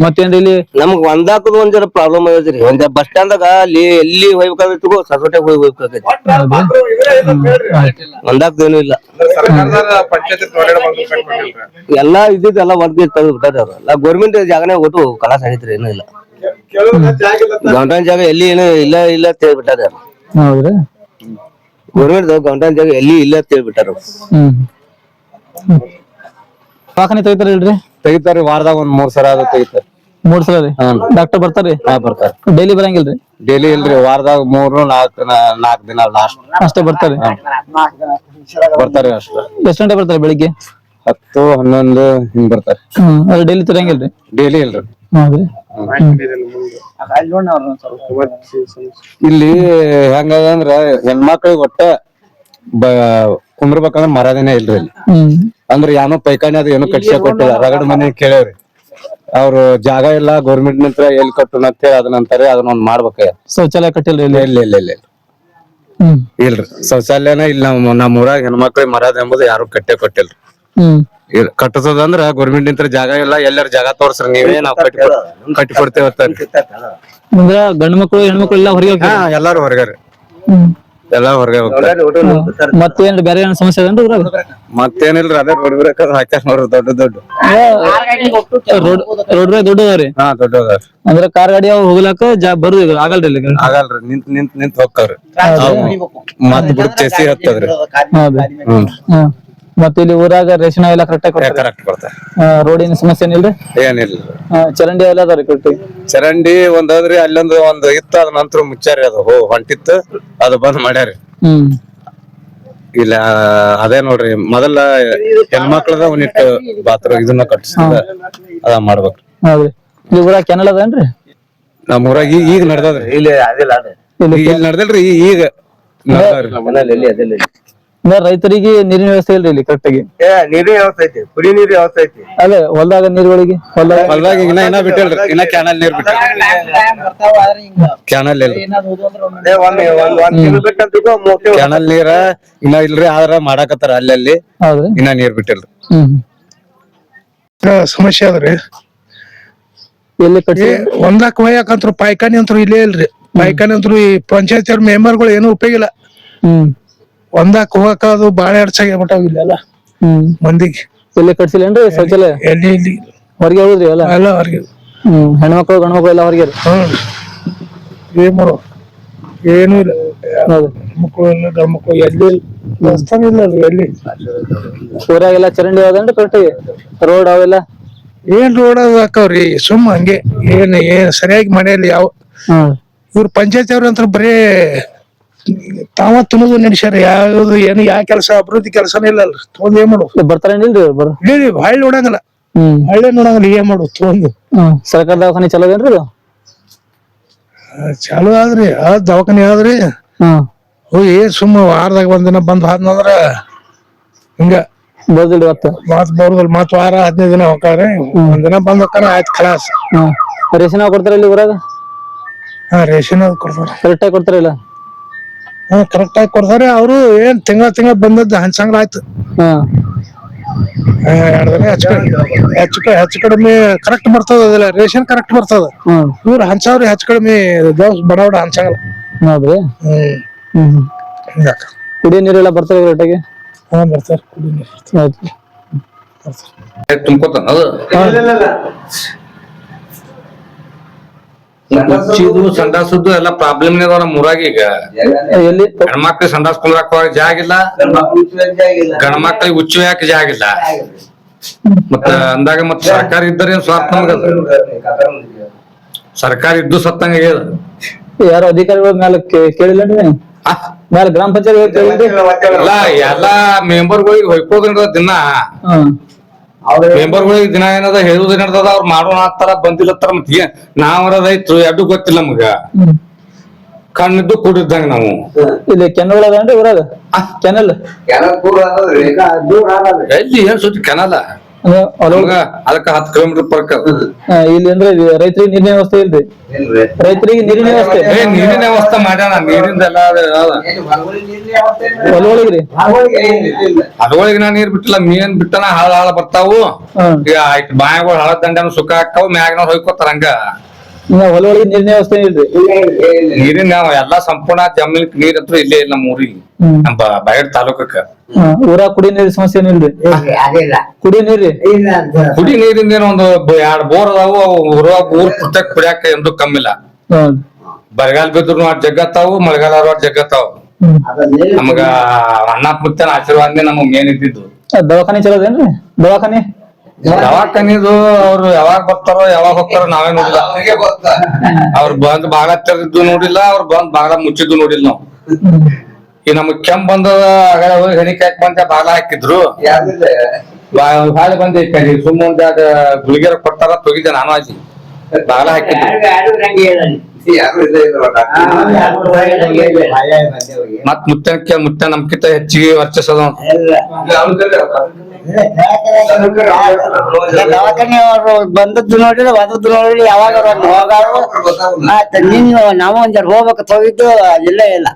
ಮತ್ತೇನ್ರಿ ಇಲ್ಲಿ ನಮ್ಗ್ ಒಂದಾಕದ ಒಂದ್ ಜರ ಪ್ರಾಬ್ಲಮ್ ಆಗೈತ್ರಿ. ಒಂದ್ ಬಸ್ ಸ್ಟ್ಯಾಂಡ್ ಅಲ್ಲಿ ಎಲ್ಲಿ ಹೋಗ್ಬೇಕಾಗಿತ್ತು ಸೊಸೈಟಿಗೆ ಹೋಗ್ಬೇಕಾಗೈತಿ. ಒಂದಾಕದೇನು ಇಲ್ಲ. ಎಲ್ಲಾ ಇದ್ದಿದ್ದೆಲ್ಲ ವರ್ಗ ತೆಗೆದು ಬಿಟ್ಟಾರ ಅವ್ರು. ಎಲ್ಲ ಗೌರ್ಮೆಂಟ್ ಜಾಗನೇ ಒಟ್ಟು ಕಲಾಸ ಆಗೈತ್ರಿ, ಏನೂ ಇಲ್ಲ. ಗೌರ್ಮೆಂಟ್ ಜಾಗ ಎಲ್ಲಿ ಏನು ಇಲ್ಲ ಇಲ್ಲ ಅಂತ ಹೇಳ್ಬಿಟ್ಟಾರ. ಹೌದ್ರಿ? ಗೌರ್ಮೆಂಟ್ ಗೌರ್ಮೆಂಟ್ ಜಾಗ ಎಲ್ಲಿ ಇಲ್ಲ ಅಂತ ಹೇಳ್ಬಿಟ್ಟಾರ. ದವಾಖಾನೆ ತೆಗಿತಾರಿಲ್ರಿ? ತೆಗಿತಾರಿ, ವಾರದಾಗ ಒಂದ್ 3 ಸಲ ಅದು ತೆಗಿತಾರ. 3 ಸಲ ರೀ? ಡಾಕ್ಟರ್ ಬರ್ತಾರಿ? ಬರ್ತಾರ. ಡೈಲಿ ಬರಂಗಿಲ್ರಿ? ಡೈಲಿ ಇಲ್ರಿ, ವಾರದಾಗ 3-4 ದಿನ ಲಾಸ್ಟ್ ಅಷ್ಟೇ ಬರ್ತಾರೆ? ಬರ್ತಾರೆ ಅಷ್ಟ. ಎಷ್ಟ್ ಗಂಟೆ ಬರ್ತಾರೆ? ಬೆಳಿಗ್ಗೆ 10-11 ಹಿಂಗ್ ಬರ್ತಾರೆ. ಅದು ಡೈಲಿ ತೆಗಿಯಂಗಿಲ್ರಿ? ಡೈಲಿ ಇಲ್ರಿ. ಹೌದ್ರಿ? ಇಲ್ಲಿ ಹೆಂಗಂದ್ರ ಹೆಣ್ಮಕ್ಳಿಗೆ ಒಟ್ಟ ಕುಂದ್ರಬೇಕಂದ್ರ ಮರ್ಯಾದೆನೇ ಇಲ್ರಿ ಇಲ್ಲಿ. ಅಂದ್ರ ಏನೋ ಪೈಖಾನೆ ಅದು ಏನು ಕಟ್ಸ ಕೊಟ್ಟಿಲ್ಲ. ರಗಡ ಮನೆ ಕೇಳೇವ್ರಿ, ಅವ್ರು ಜಾಗ ಇಲ್ಲ ಗೌರ್ಮೆಂಟ್ ನಿಂತ್ರ ಎಲ್ಲಿ ಕಟ್ಟುನ ಅಂತ ಹೇಳಿ ಅದನ್ನಂತಾರೆ. ಅದನ್ನೊಂದ್ ಮಾಡ್ಬೇಕ. ಶೌಚಾಲಯ ಕಟ್ಟಿಲ್ರಿ? ಇಲ್ಲ ಇಲ್ರಿ, ಶೌಚಾಲಯನ ಇಲ್ಲ. ನಮ್ಮ ಊರಾಗ ಹೆಣ್ಮಕ್ಳಿಗೆ ಮರ್ಯಾದೆ ಎಂಬುದು ಯಾರು ಕಟ್ಟೆ ಕೊಟ್ಟಿಲ್ರಿ. ಕಟ್ಟಸೋದಂದ್ರ ಗೌರ್ಮೆಂಟ್ ನಿಂತ್ರ ಜಾಗ ಇಲ್ಲ, ಎಲ್ಲಾರ ಜಾಗ ತೋರ್ಸ್ರಿ ನೀವೇ ನಾವ್ ಕಟ್ಟಿ ಕೊಡ್ತೇವ. ಗಂಡು ಮಕ್ಕಳು ಹೆಣ್ಮಕ್ಳು ಎಲ್ಲ ಹೊರಗೆ? ಎಲ್ಲಾರು ಹೊರಗಾರಿ. ಎಲ್ಲಾ ಹೊರಗೆ ಹೋಗ್ತಾರೆ. ಮತ್ತೇನ್ ಬೇರೆ ಏನ್ ಸಮಸ್ಯೆ ಅದೇನ್ರಿ ಊರಾಗ? ಮತ್ತೇನಿಲ್ರಿ ಅದೇ ರೋಡ್ ಬೇಕಾದ್ರೆ ಹಾಕ್ಯಾರ ನೋಡ್ರಿ ದೊಡ್ಡ ರೋಡ್ ದೊಡ್ಡದವ್ರಿ. ಹಾ ದೊಡ್ಡ ಅಂದ್ರೆ ಕಾರ್ ಗಾಡಿ ಅವ್ ಹೋಗ್ಲಾಕ ಬರುದು ಆಗಲ್ರಿ ಇಲ್ಲಿ. ಆಗಲ್ರಿ ನಿಂತ್ ಹೋಗ್ತಾವ್ರಿ. ಮತ್ ಬಿಡ್ ಚೆಸಿ ಹತ್ತದ್ರಿ. ಹೌದು. ಮತ್ತೆ ಇಲ್ಲಿ ಊರಾಗ ರೇಷನ್ ಎಲ್ಲ ಕರೆಕ್ಟ್ ಕರೆಕ್ಟ್ ಕೊಡ್ತಾರ. ರೋಡಿನ ಸಮಸ್ಯೆ ಏನಿಲ್ರಿ? ಏನಿಲ್ಲ. ಚರಂಡಿ ಎಲ್ಲ ಅದಾವ್ರಿ ಕರೆಕ್ಟ್? ಚರಂಡಿ ಒಂದದ್ರಿ ಅಲ್ಲೊಂದು ಇತ್ತು ಅದ ನಂತರ ಮುಚ್ಚಾರಿ ಅದು ಹೊಂಟಿತ್ತು ಅದು ಬಂದ್ ಮಾಡ್ಯಾರಿ. ಇಲ್ಲ ಅದೇ ನೋಡ್ರಿ ಮೊದಲ ಹೆಣ್ಮಕ್ಳದ ಒಂದಿಟ್ಟು ಬಾತ್ರೂಮ್ ಇದನ್ನ ಕಟ್ಸಿದ ಅದ ಮಾಡ್ಬೇಕ್ರಿ. ಹೌದ್ರಿ. ಇಲ್ಲಿ ಊರಾಗ ಕೆನಲ್ ಅದೇನ್ರಿ? ನಮ್ ಊರಾಗ ಈಗ ನಡ್ದದ್ರಿ. ಇಲ್ಲಿ ನಡ್ದಲ್ರಿ ಈಗ ರೈತರಿಗೆ ನೀರಿನ ವ್ಯವಸ್ಥೆ ಇಲ್ರಿ ಇಲ್ಲಿ ಕರೆಕ್ಟ್ ಆಗಿ? ನೀರಿನ ವ್ಯವಸ್ಥೆ ಐತಿ, ಕುಡಿ ನೀರಿನ ವ್ಯವಸ್ಥೆ ಐತಿ. ಅದೇ ಹೊಲ್ದಾಗ ನೀರುಗಳಿಗೆ ಹೊಲ್ದಾಗ ಇನ್ನ ಬಿಟ್ಟಿಲ್ರಿ. ಇನ್ನ ಕ್ಯಾನಲ್ ನೀರ್ ಬಿಟ್ಟ ಕ್ಯಾನಲ್ ಇಲ್ಲ. ಕ್ಯಾನಲ್ ನೀರ ಇನ್ನ ಇಲ್ರಿ, ಆದ್ರ ಮಾಡಾಕತ್ತಾರ ಅಲ್ಲಲ್ಲಿ. ಹೌದ್ರಿ. ಇನ್ನ ನೀರ್ ಬಿಟ್ಟಿಲ್ರಿ. ಸಮಸ್ಯೆ ಅದ್ರಿ. ಎಲ್ಲಿ ಕಟ್ಸಿ ಒಂದಾಕ್ ಒಯ್ಯಾಕಂತ್ರು ಪಾಯ್ಖಾನೆ ಅಂತರು ಇಲ್ಲೇ ಇಲ್ರಿ. ಪಾಯ್ಖಾನೆ ಅಂತರು ಈ ಪಂಚಾಯತ್ ಅವ್ರ ಮೆಂಬರ್ಗಳು ಏನು ಉಪಯೋಗ ಇಲ್ಲ. ಒಂದಾಕ್ ಹೋಗಕ ಅದು ಬಾಳ ಅಡ್ಸಾಗ್ಬಿಟ್ಟಾವ ಇಲ್ಲೆಲ್ಲ ಮಂದಿಗೆ. ಎಲ್ಲಿ ಕಟ್ಸಿಲ್ಲೇನ್ರಿ ಶೌಚಾಲಯ? ಎಲ್ಲಿ ಇಲ್ಲಿ ಹೊರಗೆ ಹೋಗುದ್ರಿ ಎಲ್ಲ ಹೊರಗೆ. ಹೆಣ್ಮಕ್ಳು ಗಂಡ್ಮಕ್ಳು ಎಲ್ಲ ಹೊರಗೆ. ಏನ್ ಮಾಡೋ ಏನು ಇಲ್ಲ. ಮಕ್ಕಳು ಇಲ್ಲ ಗಂಡ್ಮಕ್ಳು ಎಲ್ಲಿ ವ್ಯವಸ್ಥಾನ ಇಲ್ಲ ಎಲ್ಲಿ. ಊರಾಗೆಲ್ಲ ಚರಂಡಿ ಹೋದನ್ರಿ ಕರೆಕ್ಟ್ ರೋಡ್ ಅವೆಲ್ಲ? ಏನ್ ರೋಡ್ ಹಾಕವ್ರಿ ಸುಮ್ಮ ಹಂಗೆ. ಏನ್ ಸರಿಯಾಗಿ ಮನೆಯಲ್ಲಿ ಯಾವ ಇವ್ರ ಪಂಚಾಯತ್ ಅವ್ರ ಅಂತ ಬರೇ ತಾವ ತಿನ್ನೋದು ನಡೆಸ್ಯಾರ. ಯಾವ್ದು ಏನು ಯಾವ ಕೆಲಸ ಅಭಿವೃದ್ಧಿ ಕೆಲಸನೇ ಇಲ್ಲ ಅಲ್ರಿ. ತೊಗೊಂಡ್ ಏನ್ ಮಾಡು ಬರ್ತಾರೇನಿಲ್ರಿ? ಹೇಳಿ ಹಳ್ಳಿ ನೋಡಂಗಿಲ್ಲ. ಹಳ್ಳಿ ನೋಡಂಗಿಲ್ಲ. ಏನ್ ಮಾಡು ತೊಗೊಂಡು. ಸರ್ಕಾರ ದವಾಖಾನೆ ಚಲೋ ಅದೇನ್ರಿ ಇದು? ಚಾಲು ಆದ್ರಿ. ದವಾಖಾನೆ ಆದ್ರಿ. ಏನ್ ಸುಮ್ಮ ವಾರದಾಗ ಒಂದಿನ ಬಂದ್ ಹೋದ್ನಂದ್ರ ಹಿಂಗ ಬರ್ದಿಲ್ರಿ ಮತ್ ಬರುದಿಲ್ಲ. ಮತ್ ವಾರ 15 ದಿನ ಹೋಗ್ತಾವ್ರಿ. ಒಂದಿನ ಬಂದ್ ಹೋಗ್ತಾರ ಆಯ್ತು ಖಲಾಸ್. ರೇಷನ್ ಕೊಡ್ತಾರ ಇಲ್ಲಿ ಊರಾಗ? ರೇಷನ್ ಕೊಡ್ತಾರ. ಕರೆಕ್ಟ್ ಆಗಿ ಕೊಡ್ತಾರಿಲ್ಲ? ಕರೆಕ್ಟ್ ಆಗಿ ಕೊಡ್ತಾರೆ. ಅವ್ರು ಏನ್ ತಿಂಗಳ ಬಂದದ್ದು ಹಂಚಂಗ್ಲ ಆಯ್ತು. 2 ದಿನ ಹೆಚ್ಚು ಕಡಿಮೆ ಕರೆಕ್ಟ್ ಬರ್ತದ. ಅದೆಲ್ಲ ರೇಷನ್ ಕರೆಕ್ಟ್ ಬರ್ತದ. ಇವ್ರು ಹಂಚವ್ರಿ ಹೆಚ್ಚು ಕಡಿಮೆ ಬಡವಡ ಹಂಚಂಗಲ್ಲ. ಹೌದ್ರಿ. ಕುಡಿಯೋ ನೀರೆಲ್ಲ ಬರ್ತಾರೆ ಕರೆಕ್ಟಾಗಿ? ಬರ್ತಾರ. ಕುಡಿ ನೀರು ತುಂಬ್ಕೊತಾನ ಅದು ಸಂಡಾಸದ್ದು ಎಲ್ಲ ಪ್ರಾಬ್ಲಮ್ ಇದಾವ ನಮ್ಮ ಊರಾಗ. ಈಗ ಎಲ್ಲಿ ಹೆಣ್ಮಕ್ಳಿಗೆ ಸಂಡಾಸ್ ಕುಂದ್ರಾಕ ಜಾಗ ಇಲ್ಲ, ಗಂಡ್ಮಕ್ಳಿಗೆ ಉಚ್ಚುಯಾಕ ಜಾಗ ಇಲ್ಲ. ಮತ್ತ ಅಂದಾಗ ಮತ್ತ ಸರ್ಕಾರ ಇದ್ದಾರೆ ಸ್ವಾರ್ಥ ನಮಗ. ಸರ್ಕಾರ ಇದ್ದು ಸತ್ತಂಗ ಯಾರು ಅಧಿಕಾರಿಗಳ ಮೇಲೆ ಕೇಳಿಲ್ಲ ಮೇಲೆ ಗ್ರಾಮ ಪಂಚಾಯತ್ ಎಲ್ಲ ಎಲ್ಲಾ ಮೆಂಬರ್ಗಳಿಗೆ ಹೊಯ್ಕೋದ್ರ ದಿನ ಮೆಂಬರ್ಗಳಿಗೆ ದಿನ ಏನದ ಹೇಳುದು ಏನದ ಅವ್ರು ಮಾಡೋಣ ಅಂತಾರ ಬಂದಿಲ್ಲತ್ತಾರ. ಮತ್ ನಾವರದೈತು ಎರಡು ಗೊತ್ತಿಲ್ಲ ನಮಗ. ಕಣ್ಣಿದ್ದು ಕೂಡಿದ್ದಂಗ ನಾವು. ಇಲ್ಲಿ ಕೆನಲ್ ಅದೇನ್ರಿ ಊರಾಗ? ಕೆನಲ್ ಎಲ್ಲಿ ಏನ್ ಸುದ್ದಿ ಕೆನಲ ಅದಕ್ಕ 10 ಕಿಲೋಮೀಟರ್ ಪರ್ಕ. ಇಲ್ಲಿ ಅಂದ್ರೆ ರೈತರಿಗೆ ನೀರಿನ ವ್ಯವಸ್ಥೆ ಇಲ್ರಿ? ರೈತರಿಗೆ ನೀರಿನ ವ್ಯವಸ್ಥೆ ನೀರಿನ ವ್ಯವಸ್ಥೆ ಮಾಡ್ಯಾನ. ನೀರಿಂದೆಲ್ಲ ಹೊಲಗಳಿಗ್ರಿ? ಅದ್ರೊಳಗೆ ನಾ ನೀರ್ ಬಿಟ್ಟಿಲ್ಲ. ಮೀನ್ ಬಿಟ್ಟನ ಹಾಳ ಬರ್ತಾವು. ಬಾಯಿಗಳು ಹಳ ದಂಡ ಸುಖ ಹಾಕಾವ್ ಮ್ಯಾಗ ಹೊಯ್ಕೋತಾರ. ಹಂಗ ಹೊಲಗಳಿಗೆ ನೀರಿನ ವ್ಯವಸ್ಥೆ ಇಲ್ರಿ? ನೀರಿನ ಎಲ್ಲಾ ಸಂಪೂರ್ಣ ಜಮೀನ್ ನೀರ್ ಅಂತೂ ಇಲ್ಲೇ ಇಲ್ಲ ನಮ್ಮ ಊರಿಗೆ, ನಮ್ಮ ಬಯಡ್ ತಾಲೂಕಕ್ಕ. ಊರಾಗ ಕುಡಿ ನೀರಿನ ಸಮಸ್ಯೆ ಏನಿಲ್ರಿ? ಕುಡಿ ನೀರ್ರಿ? ಕುಡಿ ನೀರಿಂದ ಏನೋ ಒಂದು 2 ಬೋರ್ ಅದಾವು. ಊರ್ ಪುಸ್ತಕ ಕುಡಿಯಾಕ ಎಂದು ಕಮ್ಮಿಲ್ಲ. ಬರಗಾಲ ಬಿದ್ರು ಅಟ್ ಜಗ್ಗತ್ತಾವು, ಮಳೆಗಾಲ ಅಟ್ ಜಗ್ಗತ್ತಾವು. ನಮಗ ಅಣ್ಣ ಮುತ್ತನ ಆಶೀರ್ವಾದ ನಮಗ್ ಮೇನ್ ಇದ್ದಿದ್ದು. ದವಾಖಾನೆ ಚಲೋದೇನ್ರಿ? ದವಾಖಾನಿದು ಅವ್ರು ಯಾವಾಗ ಬರ್ತಾರೋ ಯಾವಾಗ ಹೋಗ್ತಾರೋ ನಾವೇ ನೋಡಿಲ್ಲ. ಅವ್ರು ಬಂದ್ ಬಾಗ್ಲ ತೆರೆದಿದ್ದು ನೋಡಿಲ್ಲ, ಅವ್ರು ಬಂದ್ ಬಾಗ್ಲ ಮುಚ್ಚಿದ್ದು ನೋಡಿಲ್ಲ ನಾವು. ಈ ನಮಗ್ ಕೆಂಪ್ ಬಂದದ ಹೆಣಿಕೆ ಹಾಕಿ ಬಂದ ಬಾಗ್ಲ ಹಾಕಿದ್ರು. ಹಾಳಿ ಬಂದೆ ಸುಮ್ಮ ಗುಳಿಗೆರ ಕೊಟ್ಟಾರ ತೊಗಿದ್ದೆ ನಾನು ಅಲ್ಲಿ ಬಾಗ್ಲ ಹಾಕಿದ್ರು. ಮತ್ ಮುತ್ತ ನಮ್ಕಿಂತ ಹೆಚ್ಚಿಗೆ ವರ್ಚಸ್ಸದ. ದವಾಖಾನೆ ಅವ್ರು ಬಂದದ್ದು ನೋಡಿಲ್ಲ, ಬಂದದ್ದು ನೋಡಿಲ್ಲ. ಯಾವಾಗ ಹೋಗಾರು ನಾವು ಒಂದ್ ಜರ ಹೋಗ್ಬೇಕು ಹೋಗಿದ್ದು ಇಲ್ಲೇ ಇಲ್ಲ.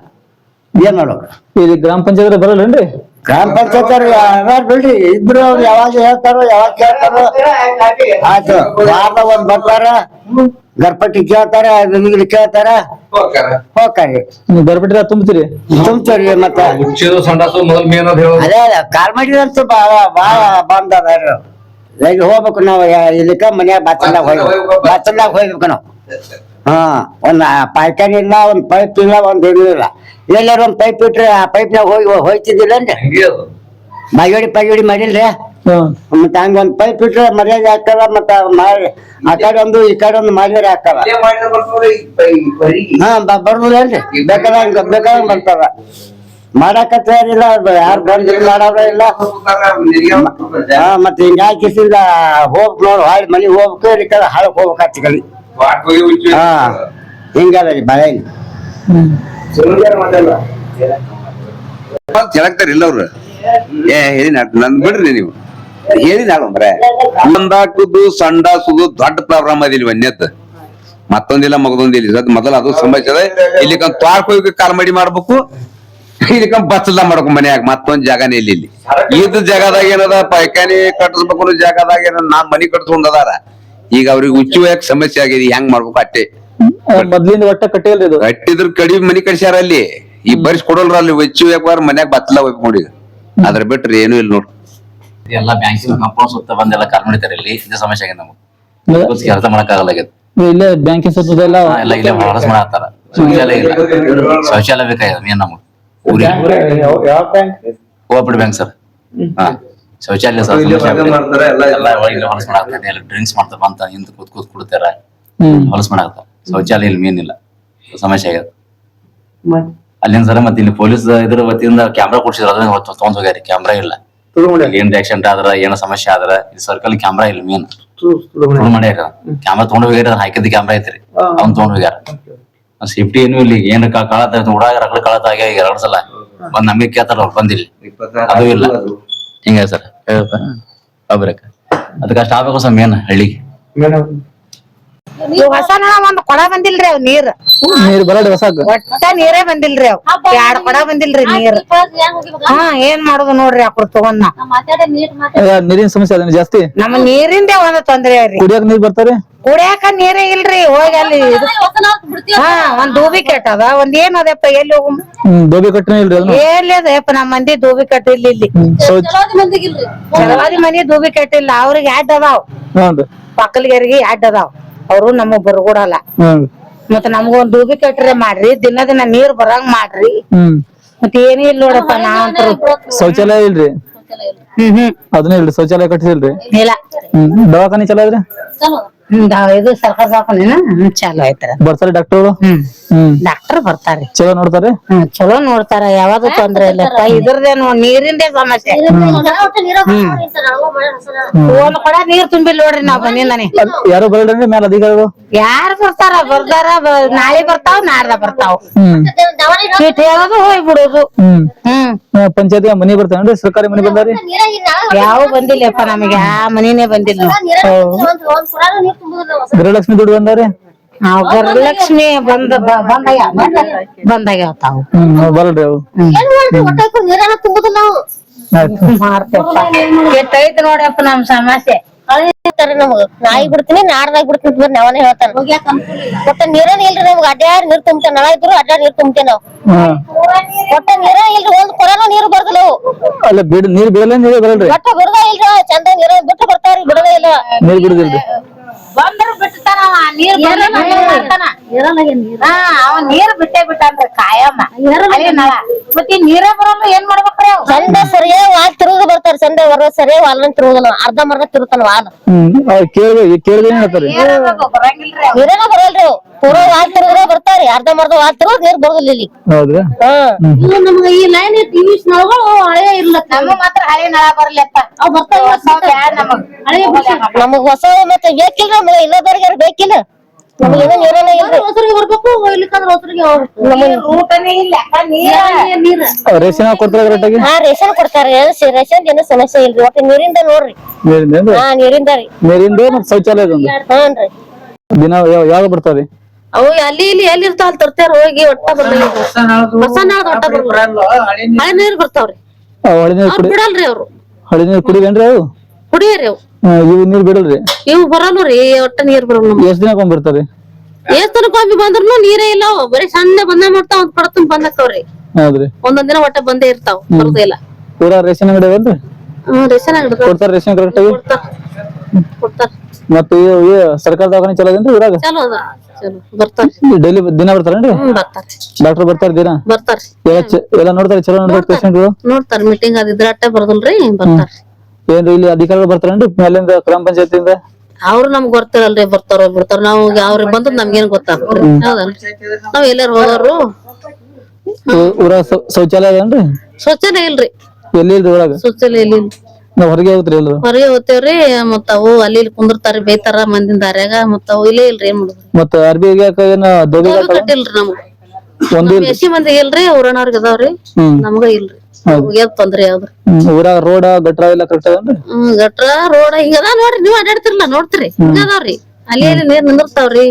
ಏನ್ ಮಾಡ್ಬೇಕು? ಇಲ್ಲಿ ಗ್ರಾಮ ಪಂಚಾಯತ್ ಬರಲ್ಲೇನ್ರಿ? ಗ್ರಾಮ ಪಂಚಾಯತ್ ಅವ್ರು ಬಿಡ್ರಿ, ಇಬ್ರು ಅವ್ರು ಯಾವಾಗ ಹೇಳ್ತಾರೋ ಯಾವಾಗ ಕೇಳ್ತಾರೋ ಆಯ್ತು. ವಾರದ ಒಂದ್ ಬರ್ತಾರ, ಗರ್ಪಟ್ಟಿ ಕೇಳ್ತಾರ ಇಲ್ಲಿ ಕೇಳ್ತಾರ ಹೋಗ್ತಾರಿ ಬರ್ಬಿಟ್ರೆ ತುಂಬ್ತೀರಿ ತುಂಬ್ತೀವ್ರಿ ಮತ್ತ ಮುಚ್ಚಿದು ಸಂಡಾಸು ಮೊದಲ್ ಮೇನ್ ಅದ್ ಹೇಳೋದು. ಅದೇ ಕಾಲ್ ಮಾಡಿದಂತೂ ಬಾಳ ಬಂದದ ಈಗ ಹೋಗ್ಬೇಕು ನಾವು ಇಲ್ಲಿಕ ಮನ್ಯಾಗ ಬಾಚಲ್ದಾಗ ಹೋಗ್ಬೇಕು ನಾವು. ಹಾ ಒಂದ್ ಪಾಯ್ಕಾನಿ ಇಲ್ಲ, ಒಂದ್ ಪೈಪ್ ಇಲ್ಲ, ಒಂದ್ ಏನೂ ಇಲ್ಲ. ಎಲ್ಲಾರು ಒಂದ್ ಪೈಪ್ ಇಟ್ರೆ ಆ ಪೈಪ್ನಾಗ ಹೋಯ್ತಿದ್ದಿಲ್ಲ ಅಂದ್ರೆ ಹಂಗೆ ಅದು. ಪೈಗಡಿ ಮಾಡಿಲ್ರಿ. ಮತ್ತ ಹಂಗ ಒಂದ್ ಪೈಪ್ ಇಟ್ರೆ ಮರ್ಯಾದೆ ಹಾಕಲ್ಲ. ಮತ್ತ ಆ ಕಡೆ ಒಂದು ಈ ಕಡೆ ಒಂದು ಮಾಡಿದ್ರೆ ಹಾಕಲ್ಲ. ಹಾ ಬರ್ಬೋದೇನ್ರಿ? ಬೇಕಾದಂಗ ಬರ್ತಾರ. ಮಾಡಾಕತ್ತೇನಿಲ್ಲ, ಯಾರು ಬಂದಿಲ್ಲ ಮಾಡೋರ ಇಲ್ಲ. ಹಾ ಮತ್ತೆ ಹಿಂಗ ಹಾಕಿಸಿಲ್ಲ ಹೋಗ್ಬೇಕು ನೋಡು, ಹಾಳಿ ಮನಿಗ್ ಹೋಗ್ಬೇಕು, ಈ ಕಡೆ ಹಾಳಕ್ ಹೋಗ್ಬೇಕು ಹಚ್ಚ ಕಡೆ. ಹಾ ಹಿಂಗದ ರೀ ಬಾಳೆ. ಹೇಳಕ್ತಾರ ಇಲ್ಲ ಅವ್ರು. ಹೇಳಿ ನನ್ ಬಿಡ್ರಿ ನೀವು ಹೇಳಿ ಬರೇ ಒಂದಾಕುದು ಸಂಡಾಸುದು ದೊಡ್ಡ ಪ್ರಾಬ್ಲಮ್ ಅದಿಲ್ಲ ವನ್ಯತ್ ಮತ್ತೊಂದಿಲ್ಲ ಮಗದೊಂದಿಲ್ಲ. ಮೊದಲ ಅದು ಸಮಸ್ಯೆ ಅದ. ಇಲ್ಲಿ ತ್ವಾರ್ಕ್ ಹೋಗಿ ಕಾಲ್ ಮಾಡಿ ಮಾಡ್ಬೇಕು, ಇಲ್ಲಿ ಬಚ್ಚಲ ಮಾಡ್ಬೇಕು ಮನ್ಯಾಗ. ಮತ್ತೊಂದ್ ಜಾಗನೇ ಇಲ್ಲಿ ಇದ್ ಜಾಗದಾಗ ಏನದ ಪೈಖಾನಿ ಕಟ್ಟಿಸ್ಬೇಕು ಜಾಗದಾಗ ಏನ ನಾನ್ ಮನಿ ಕಟ್ಸ್ಕೊಂಡದಾರ. ಈಗ ಅವ್ರಿಗೆ ಉಚ್ಚುವಯಕ್ ಸಮಸ್ಯೆ ಆಗಿದೆ, ಹೆಂಗ್ ಮಾಡ್ಬೇಕು ಅಟ್ಟೆ. ಮೊದ್ಲಿಂದ ಒಟ್ಟ ಕಟ್ಟಿಲ್ರಿ ಇದು. ಕಟ್ಟಿದ್ರ ಕಡಿ ಮನಿ ಕಟ್ಸ್ಯಾರ ಅಲ್ಲಿ. ಈ ಬರ್ಸ್ ಕೊಡಲ್ರ ಅಲ್ಲಿ ಉಚ್ಚುವಯಕ್ ಮನ್ಯಾಗ ಬಚ್ಚಲ ಹೋಗ್ಬೇಕು ನೋಡಿ. ಅದ್ರ ಬಿಟ್ರಿ ಏನು ಇಲ್ಲ ನೋಡ್ರಿ. ಎಲ್ಲ ಬ್ಯಾಂಕಿಂಗ್ ಕಂಪೌಂಡ್ ಸುತ್ತ ಬಂದೆಲ್ಲ ಕಾಲ್ ಮಾಡಿತಾರೆ. ಇಲ್ಲಿ ಇದೇ ಸಮಸ್ಯೆ ಆಗಿದೆ ನಮಗೆ, ಅರ್ಥ ಮಾಡಕ್ ಆಗಲ್ಲ. ಇಲ್ಲೇ ಬ್ಯಾಂಕಿಂಗ್ ಸುತ್ತದ ಎಲ್ಲ ಎಲ್ಲ ಇಲ್ಲೇ ಹೊಲಸ ಮಾಡತ್ತಾರ. ಶೌಚಾಲಯ ಇಲ್ಲ, ಶೌಚಾಲಯ ಬೇಕಾಗಿದೆ ಮೇನ್ ನಮಗ್ ಊರಿಗೆ. Cooperative bank sir. ಹಾ ಶೌಚಾಲಯ ಸರ್ ಎಲ್ಲ ಒಳಗೆ ಹೊಲಸ ಮಾಡಾಕ್ತಾರೆ. ಎಲ್ಲ ಡ್ರಿಂಕ್ಸ್ ಮಾಡ್ತಾ ಬಂತ ಹಿಂದ್ ಕೂತ್ ಕುಡ್ತಾರ, ಹೊಲಸ ಮಾಡಾಕ್ತಾರ. ಶೌಚಾಲಯ ಇಲ್ಲಿ ಮೇನ್ ಇಲ್ಲ, ಸಮಸ್ಯೆ ಆಗಿದೆ ಅಲ್ಲಿಂದ ಸರ್. ಮತ್ತೆ ಇಲ್ಲಿ ಪೊಲೀಸ್ ಇದ್ರ ವತಿಯಿಂದ ಕ್ಯಾಮ್ರಾ ಕೊಡ್ಸಿದ್ರು, ಅದನ್ನ ತಗೊಂಡ್ ಹೋಗ್ಯಾರಿ. ಕ್ಯಾಮ್ರಾ ಇಲ್ಲ, ಏನ್ ಆಕ್ಸಿಡೆಂಟ್ ಆದ್ರ ಏನ ಸಮಸ್ಯೆ ಆದ್ರ ಈ ಸರ್ಕಲ್ ಕ್ಯಾಮ್ರಾ ಇಲ್ಲ ಮೇನ್ ಮಾಡ್ಯಾರ. ಕ್ಯಾಮ್ರಾ ತಗೊಂಡ್ ಹೋಗ್ಯಾರ, ಹಾಕಿದ ಕ್ಯಾಮ್ರಾ ಐತ್ರಿ, ಅವ್ನ್ ತಗೊಂಡ್ ಹೋಗ್ಯಾರ. ಸೇಫ್ಟಿ ಏನು ಇಲ್ಲಿ ಏನ್ ಕಾಳತ ಉಡಾಗ ರಗಡ ಕಾಳತ ಆಗ್ಯಾವ. ಈಗ 2 ಸಲ ಬಂದ್ ನಮಗೆ ಕೇಳ್ತಾರ, ಅವ್ರು ಬಂದಿಲ್ಲ, ಅದು ಇಲ್ಲ. ಹಿಂಗ ಸರ್ ಒಬ್ರಕ ಅದಕ್ಕೆ ಅಷ್ಟ ಆಗ್ಬೇಕು ಸರ್ ಮೇನ್ ಹಳ್ಳಿಗೆ. ಹೊಸ ಒಂದ್ ಕೊಡ ಬಂದಿಲ್ರಿ ಅವ್ ನೀರ್ ಬರಲ್ರಿ ಹೊಸಾಕ. ಒಟ್ಟ ನೀರೇ ಬಂದಿಲ್ರಿ ಅವ್ 2 ಕೊಡ ಬಂದಿಲ್ರಿ ನೀರ್. ಹಾ ಏನ್ ಮಾಡುದು ನೋಡ್ರಿ ಅಕ್ರ ತಗೊಂಡ್ ನೀರಿನ ಸಮಸ್ಯೆ ಅದ ಜಾಸ್ತಿ. ನಮ್ಮ ನೀರಿಂದೇ ಒಂದ್ ತೊಂದ್ರೆ ರೀ. ಕುಡಿಯಾಕ ನೀರ್ ಬರ್ತಾರೆ, ಕುಡಿಯಾಕ ನೀರೇ ಇಲ್ರಿ. ಹೋಗಿ ಅಲ್ಲಿ ಹಾ ಒಂದ್ ದೂಬಿ ಕೆಟ್ಟದ, ಒಂದ್ ಏನ್ ಅದಪ್ಪ ಎಲ್ಲಿ ಹೋಗ ದೋಬಿ ಕಟ್ಟನೆ ಇಲ್ರಿ ಅದನ್ನ. ಎಲ್ಲಿ ಅದಪ್ಪ ನಮ್ಮ ಮಂದಿ ದೂಬಿ ಕಟ್ಟಿಲ್ಲ ಇಲ್ಲಿ. ಚಲವಾದಿ ಮನಿ ದೂಬಿ ಕಟ್ಟಿಲ್ಲ. ಅವ್ರಿಗೆ ಅಡ್ಡ ಅದಾವ್, ಪಕ್ಕಲ್ಗೇರಿಗೆ ಅಡ್ಡ ಅದಾವ್. ಅವ್ರು ನಮಗ್ ಬರ್ಕೊಡಲ್ಲ. ಮತ್ತ ನಮ್ಗೊಂದ್ ದೂಬಿ ಕಟ್ರೆ ಮಾಡ್ರಿ, ದಿನ ನೀರ್ ಬರಂಗ್ ಮಾಡ್ರಿ. ಮತ್ತೆ ಏನೂ ಇಲ್ಲ ನೋಡಪ್ಪ. ನಾವಂತರು ಶೌಚಾಲಯ ಇಲ್ರಿ. ಅದನ್ನ ಇಲ್ರಿ, ಶೌಚಾಲಯ ಕಟ್ಟಿಸಿಲ್ರಿ. ಇಲ್ಲ. ದವಾಖಾನಿ ಚಲೋ ಇದ್ರಿ. ಇದು ಸರ್ಕಾರ ದವಾಖಾನೆನ ಚಾಲು ಆಯ್ತಾರ. ಬರ್ತಾರೆ ಡಾಕ್ಟರ್. ಡಾಕ್ಟರ್ ಬರ್ತಾರೆ, ಚಲೋ ನೋಡ್ತಾರೆ. ಚಲೋ ನೋಡ್ತಾರ, ಯಾವ್ದು ತೊಂದ್ರೆ ಇಲ್ಲಪ್ಪ. ಇದ್ರದೇನು ನೀರಿಂದೇ ಸಮಸ್ಯೆ. ಒಂದ್ ಕೊಡ ನೀರ್ ತುಂಬಿಲ್ ನೋಡ್ರಿ ನಾವ್ ಬಂದಿಂದಾನೆ. ಯಾರು ಬರಲ್ರಿ ಮೇಲೆ ಅಧಿಕಾರಿಗಳು? ಯಾರು ಬರ್ತಾರ ನಾಳೆ ಬರ್ತಾವ್, ನಾಡ್ದ ಬರ್ತಾವ್. ಚೀಟ್ ಹೇಳೋದು ಹೋಗಿ ಬಿಡೋದು. ಪಂಚಾಯತಿ ಮನಿ ಬರ್ತಾವೇನ್ರಿ? ಸರ್ಕಾರಿ ಮನಿ ಬಂದಾರಿ? ಯಾವ ಬಂದಿಲ್ಲಪ್ಪ ನಮಗೆ, ಆ ಮನಿನೇ ಬಂದಿಲ್ಲ. ಗೃಹಲಕ್ಷ್ಮಿ ದುಡ್ಡು ಬಂದಾರಿ? ಗೃಹಲಕ್ಷ್ಮಿ ಬಂದಾಗ್ಯಾವ ತಾವು. ಬರಲ್ರಿ ಅವು. ಮಾಡ್ತೇವಪ್ಪ. ಕೆಟ್ಟೈತಿ ನೋಡಪ್ಪ ನಮ್ ಸಮಸ್ಯೆ. ನಮಗ್ ನಾಯಿ ಬಿಡ್ತೀನಿ, ನಾಡ್ದಾಗ ಬಿಡ್ತೀನಿ ನಾವನೇ ಹೇಳ್ತಾನ. ಒಟ್ಟ ನೀರನ್ ಇಲ್ರಿ ನಮ್ಗೆ. ಅಡ್ಡಾಡ್ ನೀರ್ ತುಂಬ್ತೇವೆ, ನಳ ಇದ್ರು ಅಡ್ಡಾಡ್ ನೀರ್ ತುಂಬ್ತೇವೆ ನಾವು. ಒಟ್ಟ ನೀರ ಇಲ್ರಿ, ಒಂದ್ ಕೊರನೂ ನೀರು ಬರ್ದಲ್ಲ. ಅಲ್ಲ ನೀರ್ ಬಿಡಲ್ಲ, ನೀರೇ ಬರಲ್ರಿ. ಒಟ್ಟ ಬಿಡದ ಇಲ್ರಿ, ಚಂದ ನೀರ ಬಿಟ್ಟು ಬರ್ತಾವ್ರಿ, ಬಿಡದೇ ಇಲ್ಲ. ನೀರ್ ಬಿಡುದಿಲ್ರಿ. ಬಂದ್ರು ಬಿಡ್ತಾನ ನೀರ್ ಅವ ನೀರ್ ಬಿಟ್ಟೇ ಬಿಟ್ಟಾನ್ರಿ ಕಾಯಮ್ಮ. ಮತ್ತೆ ನೀರೇ ಬರಲ್ಲ, ಏನ್ ಮಾಡ್ಬೇಕ್ರಿ? ಚಂದ ಸರಿಯಾಗಿ ವಾಲ್ ತಿರುಗ ಬರ್ತಾರ. ಚಂದ ಬರ ಸರಿಯಾಗಿ ವಾಲ್ನ ತಿರುಗುದ, ಅರ್ಧ ಮರ್ಧ ತಿರುತ್ತಾನ ವಾಲ್. ಕೇಳಿದ್ರೆ ಏನ್ ಹೇಳ್ತಾರಿ? ನೀರೇನ ಬರಲ್ರಿ, ಪೂರಾ ವಾಲ್ ತಿರುಗ್ರೆ ಬರ್ತಾರಿ. ಅರ್ಧ ಮರ್ಧ ವಾಲ್ ತಿರುಗ್ ನೀರ್ ಬರುದಿಲ್ಲ ಇಲ್ಲಿ. ಹೌದ್ರಾ? ನಮ್ಗೆ ಈ ಲೈನ್ ಟಿವಿ ನಳಗಳು ಹಳೆ ಇಲ್ಲ. ನಮ್ಮ ಮಾತ್ರ ಹಳೆ ನಳ ಬರ್ಲಪ್ಪ. ಅವ್ ಬರ್ತಾವ ನಮಗ್ ಹೊಸ ಮತ್ತೆ ಬೇಕಿಲ್ಲ. ನಮ್ಗೆ ಇನ್ನೊಬ್ಬರಿಗೆ ಬೇಕಿಲ್ಲ. ನಮ್ಗೆ ಏನೋ ನೀರನೇ ಇಲ್ರಿ. ಹೊಸರಿಗೆ ಬರ್ಬೇಕು, ಇಲ್ಲಿಕಂದ್ರೆ ಹೊಸರಿಗೆ ಊಟನೇ ಇಲ್ಲ. ರೇಷನ್ ಕೊಡ್ತಾರ ಕರೆಕ್ಟಾಗಿ? ಹಾ ರೇಷನ್ ಕೊಡ್ತಾರ. ರೇಷನ್ ಏನೋ ಸಮಸ್ಯೆ ಇಲ್ರಿ. ಒಟ್ಟು ನೀರಿಂದ ನೋಡ್ರಿ. ಹಾ ನೀರಿಂದ ರೀ. ನೀರಿಂದ ಮತ್ತೆ ಶೌಚಾಲಯದೊಂದು. ಹ್ಞೂನ್ರಿ. ದಿನ ಯಾವಾಗ ಬರ್ತಾವ್ರಿ? ಅವು ಅಲ್ಲಿ ಇಲ್ಲಿ ಎಲ್ಲಿ ಇರ್ತಾವ ಅಲ್ಲಿ ತರ್ತಾರ. ಹೋಗಿ ಒಟ್ಟ ಬರ್ಲಿ ಹೊಸ ನಾಳದ ಒಟ್ಟ ಬರ್ಬಾರ. ಹಳೆ ನೀರ್ ಬರ್ತಾವ್ರಿ. ಬಿಡಲ್ರಿ ಅವ್ರು. ಹಳಿ ನೀರ್ ಕುಡಿವೇನ್ರಿ ಅವು? ಕುಡಿಯರಿ ಅವು. ಇವ್ ನೀರ್ ಬಿಡಲ್ರಿ? ಇವು ಬರಲ್ರಿ, ಒಟ್ಟ ನೀರ್ ಬರಲ್ಲ. ಎಷ್ಟ್ ದಿನಕ್ಕೊಮ್ಮೆ ಬರ್ತಾರಿ? ತನಕೊಮ್ಮೆ ಬಂದ್ರು ನೀರೇ ಇಲ್ಲ ಬರೀ ಸಣ್ಣ ಬಂದ ಮಾಡ್ತಾವ ಒಂದ್ ಕೊಡ ತುಂಬ ಬಂದಕ್ಕವ್ರಿ ಹೌದ್ರಿ ಒಂದೊಂದ್ ದಿನ ಒಟ್ಟ ಬಂದೇ ಇರ್ತಾವ ಬರೋದೇ ಇಲ್ಲ ಪೂರಾ ರೇಷನ್ ಅಂಗಡಿ ಅವೇನ್ರಿ ರೇಷನ್ ಕೊಡ್ತಾರ ರೇಷನ್ ಕರೆಕ್ಟ್ ಆಗಿ ಕೊಡ್ತಾರ ಮತ್ತೆ ಇವು ಸರ್ಕಾರ ದವಾಖಾನೆ ಚಲೋ ಅದೇನ್ರಿ ಊರಾಗ ಚಲೋ ಅದ ಚಲೋ ಬರ್ತಾರ ಡೈಲಿ ದಿನ ಬರ್ತಾರೇನ್ರಿ ಬರ್ತಾರ ಡಾಕ್ಟರ್ ಬರ್ತಾರ ದಿನ ಬರ್ತಾರ ಎಲ್ಲ ನೋಡ್ತಾರೆ ಚಲೋ ನೋಡ್ಬೇಕು ಪೇಷಂಟ್ಗಳು ನೋಡ್ತಾರ ಮೀಟಿಂಗ್ ಅದಿದ್ರ ಅಟ್ಟೆ ಬರೋದಿಲ್ರಿ ಬರ್ತಾರ ಏನ್ರಿ ಇಲ್ಲಿ ಅಧಿಕಾರಿಗಳು ಬರ್ತಾರೇನ್ರಿ ಮೇಲಿಂದ ಗ್ರಾಮ ಪಂಚಾಯತಿಯಿಂದ ಅವ್ರು ನಮ್ಗ್ ಗೊತ್ತಿರಲ್ರಿ ಬರ್ತಾರ ಬಿಡ್ತಾರ ನಾವು ಅವ್ರಿಗೆ ಬಂದದ್ ನಮ್ಗೇನ್ ಗೊತ್ತಾಗ್ತದೆ ಹೌದಲ್ರಿ ನಾವ್ ಎಲ್ಲಾರು ಹೋಗೋರು ಊರಾಗ ಶೌಚಾಲಯ ಅದೇನ್ರಿ ಶೌಚಾಲಯ ಇಲ್ರಿ ಎಲ್ಲಿ ಇಲ್ರಿ ಊರಾಗ ಶೌಚಾಲಯ ಇಲ್ಲಿ ನಾವ್ ಹೊರಗೆ ಹೋಗ್ತ್ರಿ ಎಲ್ಲರೂ ಹೊರಗೆ ಹೋಗ್ತೇವ್ರಿ ಮತ್ತ ಅವು ಅಲ್ಲಿ ಇಲ್ಲಿ ಕುಂದಿರ್ತಾರ ಬೇಯ್ತಾರ ಮಂದಿನ ದಾರ್ಯಾಗ ಮತ್ತ ಅವು ಇಲ್ಲೇ ಇಲ್ರಿ ಏನ್ ಮಾಡುದು ಮತ್ತ ಅರ್ಬಿ ಒಗ್ಯಾಕ ಏನ ದೋಬಿ ಕಟ್ಟಿಲ್ರಿ ನಮ್ಗ ಒಂದ್ ಎಸಿ ಮಂದಿಗೆ ಇಲ್ರಿ ಊರನವ್ರಿಗೆ ಅದಾವ್ರಿ ನಮ್ಗ ಇಲ್ರಿ ಹೋಗ್ಯಾದ ತೊಂದ್ರೆ ಯಾವ್ದು ಊರಾಗ ರೋಡ ಗಟ್ರ ಎಲ್ಲ ಕರೆಕ್ಟ್ ಅದೇನ್ರಿ ಗಟ್ರ ರೋಡ್ ಹಿಂಗದ ನೋಡ್ರಿ ನೀವ್ ಅಡ್ಯಾಡ್ತಿರಲ್ಲ ನೋಡ್ತಿರಿ ಹಿಂಗದಾವ್ರಿ ಅಲ್ಲಿ ಇಲ್ಲಿ ನೀರ್ ನಿಂದಿರ್ತಾವ್ರಿ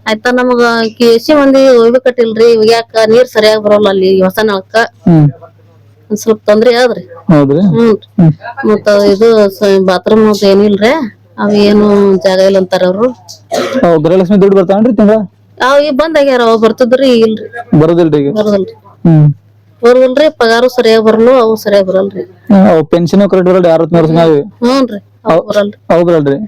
ಆಯ್ತಾ ನಮಗ ಎಸಿ ಮಂದಿ ಒಯ್ದು ಕಟ್ಟಿಲ್ರಿ ಒಗ್ಯಾಕ ನೀರ್ ಸರಿಯಾಗಿ ಬರೋಲ್ಲ ಅಲ್ಲಿ ಹೊಸ ನಳಕ್ಕ ಒಂದ್ ಸ್ವಲ್ಪ ತೊಂದ್ರೆ ಆದ್ರಿ ಹೌದ್ರಿ ಮತ್ತ ಇದು ಬಾತ್ರೂಮ್ ಏನಿಲ್ರಿ ಅವ್ ಏನು ಜಾಗ ಇಲ್ಲ ಅಂತಾರ ಅವ್ರು ಗೃಹಲಕ್ಷ್ಮಿ ದುಡ್ಡು ಬರ್ತಾವನ್ರಿ ತಿಂಗಳ ಅವ್ ಈಗ ಬಂದ್ ಆಗ್ಯಾರ ಅವ್ ಬರ್ತದ್ರಿ ಇಲ್ರಿ ಬರೋದಿಲ್ರಿ ಈಗ ಬರೋದಲ್ರಿ ಬರೋದಿಲ್ರಿ ಪಗಾರು ಸರಿಯಾಗಿ ಬರಲ್ಲ ಅವು ಸರಿಯಾಗಿ ಬರಲ್ರಿ ಪೆನ್ಷನ್ ಕರೆಕ್ಟ್ ಬರಲ್ಲ 60 ವರ್ಷ ಮ್ಯಾಗ ಹ್ಞೂನ್ರಿ ಅವ್ ಬರಲ್ರಿ ಅವ್ ಬರಲ್ರಿ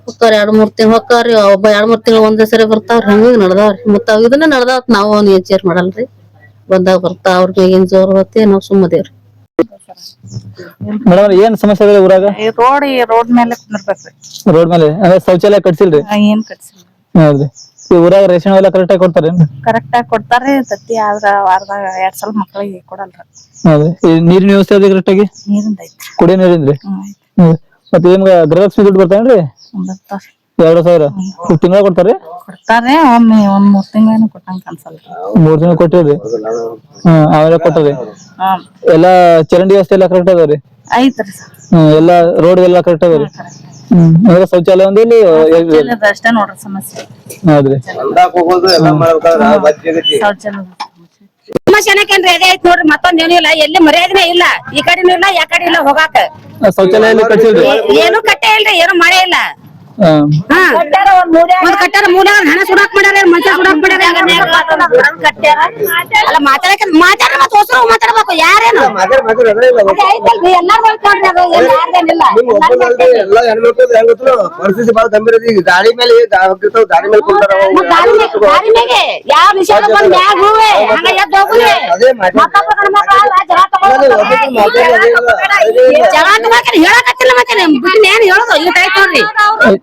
ಹೊಕ್ಕಾರಿ 2-3 ತಿಂಗಳು ಹೊಕ್ಕಾರಿ ಒಬ್ಬ 2-3 ತಿಂಗಳು ಒಂದೇ ಸರಿ ಬರ್ತಾವ್ರಿ ಹಂಗ ನಡ್ದಾವ್ರಿ ಮತ್ತ ಅವ್ ಇದನ್ನ ನಡ್ದಾವ್ ನಾವು ಅವ್ನ ಏನ್ ಮಾಡಲ್ರಿ ಬಂದಾಗ ಬರ್ತಾ ಅವ್ರಿಗೆ ಏನ್ ಜೋರ್ ಬತ್ತೆ ನಾವ್ ಸುಮ್ಮದೇವ್ರಿ ಮೇಡಮ್ ಏನ್ ಸಮಸ್ಯೆ ಇದೆ ಊರಾಗ ರೋಡ್ ಮೇಲೆ ಕುಂದಿರ್ಬೇಕ್ರಿ ರೋಡ್ ಮೇಲೆ ಅಂದ್ರೆ ಶೌಚಾಲಯ ಕಟ್ಸಿಲ್ರಿ ಏನ್ ಕಟ್ಸಿಲ್ಲ ಹೌದ್ರಿ ಈ ಊರಾಗ ರೇಷನ್ ಎಲ್ಲ ಕರೆಕ್ಟ್ ಆಗಿ ಕೊಡ್ತಾರೇನ್ರಿ ಕರೆಕ್ಟ್ ಆಗಿ ಕೊಡ್ತಾರ್ರಿ ತತ್ತಿ ಆದ್ರ ವಾರದಾಗ 2 ಸಲ ಮಕ್ಳಿಗೆ ಕೊಡಲ್ರಿ ಹೌದ್ರಿ ಈ ನೀರಿನ ವ್ಯವಸ್ಥೆ ಅದ ಕರೆಕ್ಟ್ ಆಗಿ ನೀರಿಂದ ಐತ್ರಿ ಕುಡಿಯೋ ನೀರಿಂದ್ರಿ ಮತ್ತೆ ಏನ್ ಗೃಹಲಕ್ಷ್ಮಿ ದುಡ್ಡು ಬರ್ತಾವೇನ್ರಿ ಬರ್ತಾವ್ರಿ 2000 ತಿಂಗಳ ಕೊಡ್ತಾರ್ರಿ ಕೊಡ್ತಾರ್ರಿ ಒಮ್ಮೆ 3 ತಿಂಗಳೇನು ಕೊಟ್ಟಂಗ ಅನ್ಸಲ್ರಿ 3 ತಿಂಗಳ ಕೊಟ್ಟಿವ್ರಿ ಅವೆಲ್ಲ ಕೊಟ್ಟರಿ ಎಲ್ಲಾ ಚರಂಡಿ ವ್ಯವಸ್ಥೆ ಎಲ್ಲ ಕರೆಕ್ಟ್ ಅದಾವ್ರಿ ಐತ್ರಿ ಎಲ್ಲಾ ರೋಡ್ ಎಲ್ಲ ಕರೆಕ್ಟ್ ಅದಾವ್ರಿ ಅಂದ್ರೆ ಶೌಚಾಲಯ ಒಂದು ಇಲ್ಲಿ ಅಷ್ಟೇ ನೋಡ್ರಿ ಸಮಸ್ಯೆ ಹೌದ್ರಿ ಸಮಸ್ಯೆ ಅದೇ ಐತ್ ನೋಡ್ರಿ ಮತ್ತೊಂದ್ ಏನೂ ಇಲ್ಲ ಎಲ್ಲಿ ಮರ್ಯಾದನೆ ಇಲ್ಲ ಈ ಕಡೆನೂ ಇಲ್ಲ ಯಾ ಕಡೆ ಇಲ್ಲ ಹೋಗಾಕ ಶೌಚಾಲಯ ಎಲ್ಲ ಕಟ್ಸಿಲ್ರಿ ಏನು ಕಟ್ಟೆ ಇಲ್ರಿ ಏನು ಮಳೆ ಇಲ್ಲ ಒಂದ್ ಕಟ್ಟಾರ ಮೂಲ್ಯಾಗ ಹಣ ಸುಡಾಕ್ ಮಾಡ್ಯಾರ ಮನುಷ್ಯ ಸುಡಾಕ್ ಅಲ್ಲ ಮಾತಾಡಕ ಮಾತಾಡ್ರ ಮತ್ತ ಹೊಸ ಮಾತಾಡ್ಬೇಕು ಯಾರೇನು ಪರಿಸ್ಥಿತಿ ಬಹಳ ಗಂಭೀರ ಇದೆ. ಈಗ ದಾರಿ ಮೇಲೆ ದಾರಿ ಮೇಲೆ ಕೊಡ್ತಾರ ಯಾವ ನಿಷೇಧ ಬಂದ್ ಮ್ಯಾಗ ಹೂವೆ ಹಂಗ ಎದ್ದ ಹೋಗುವೆ ಜಗಳ ತಗೋಕೇನ್ ಹೇಳಕತ್ತಿಲ್ಲ ಮತ್ತೆ ಬಿಟ್ಟಿನ ಏನ್ ಹೇಳುದು ಇಟ್ ಆಯ್ತು ನೋಡ್ರಿ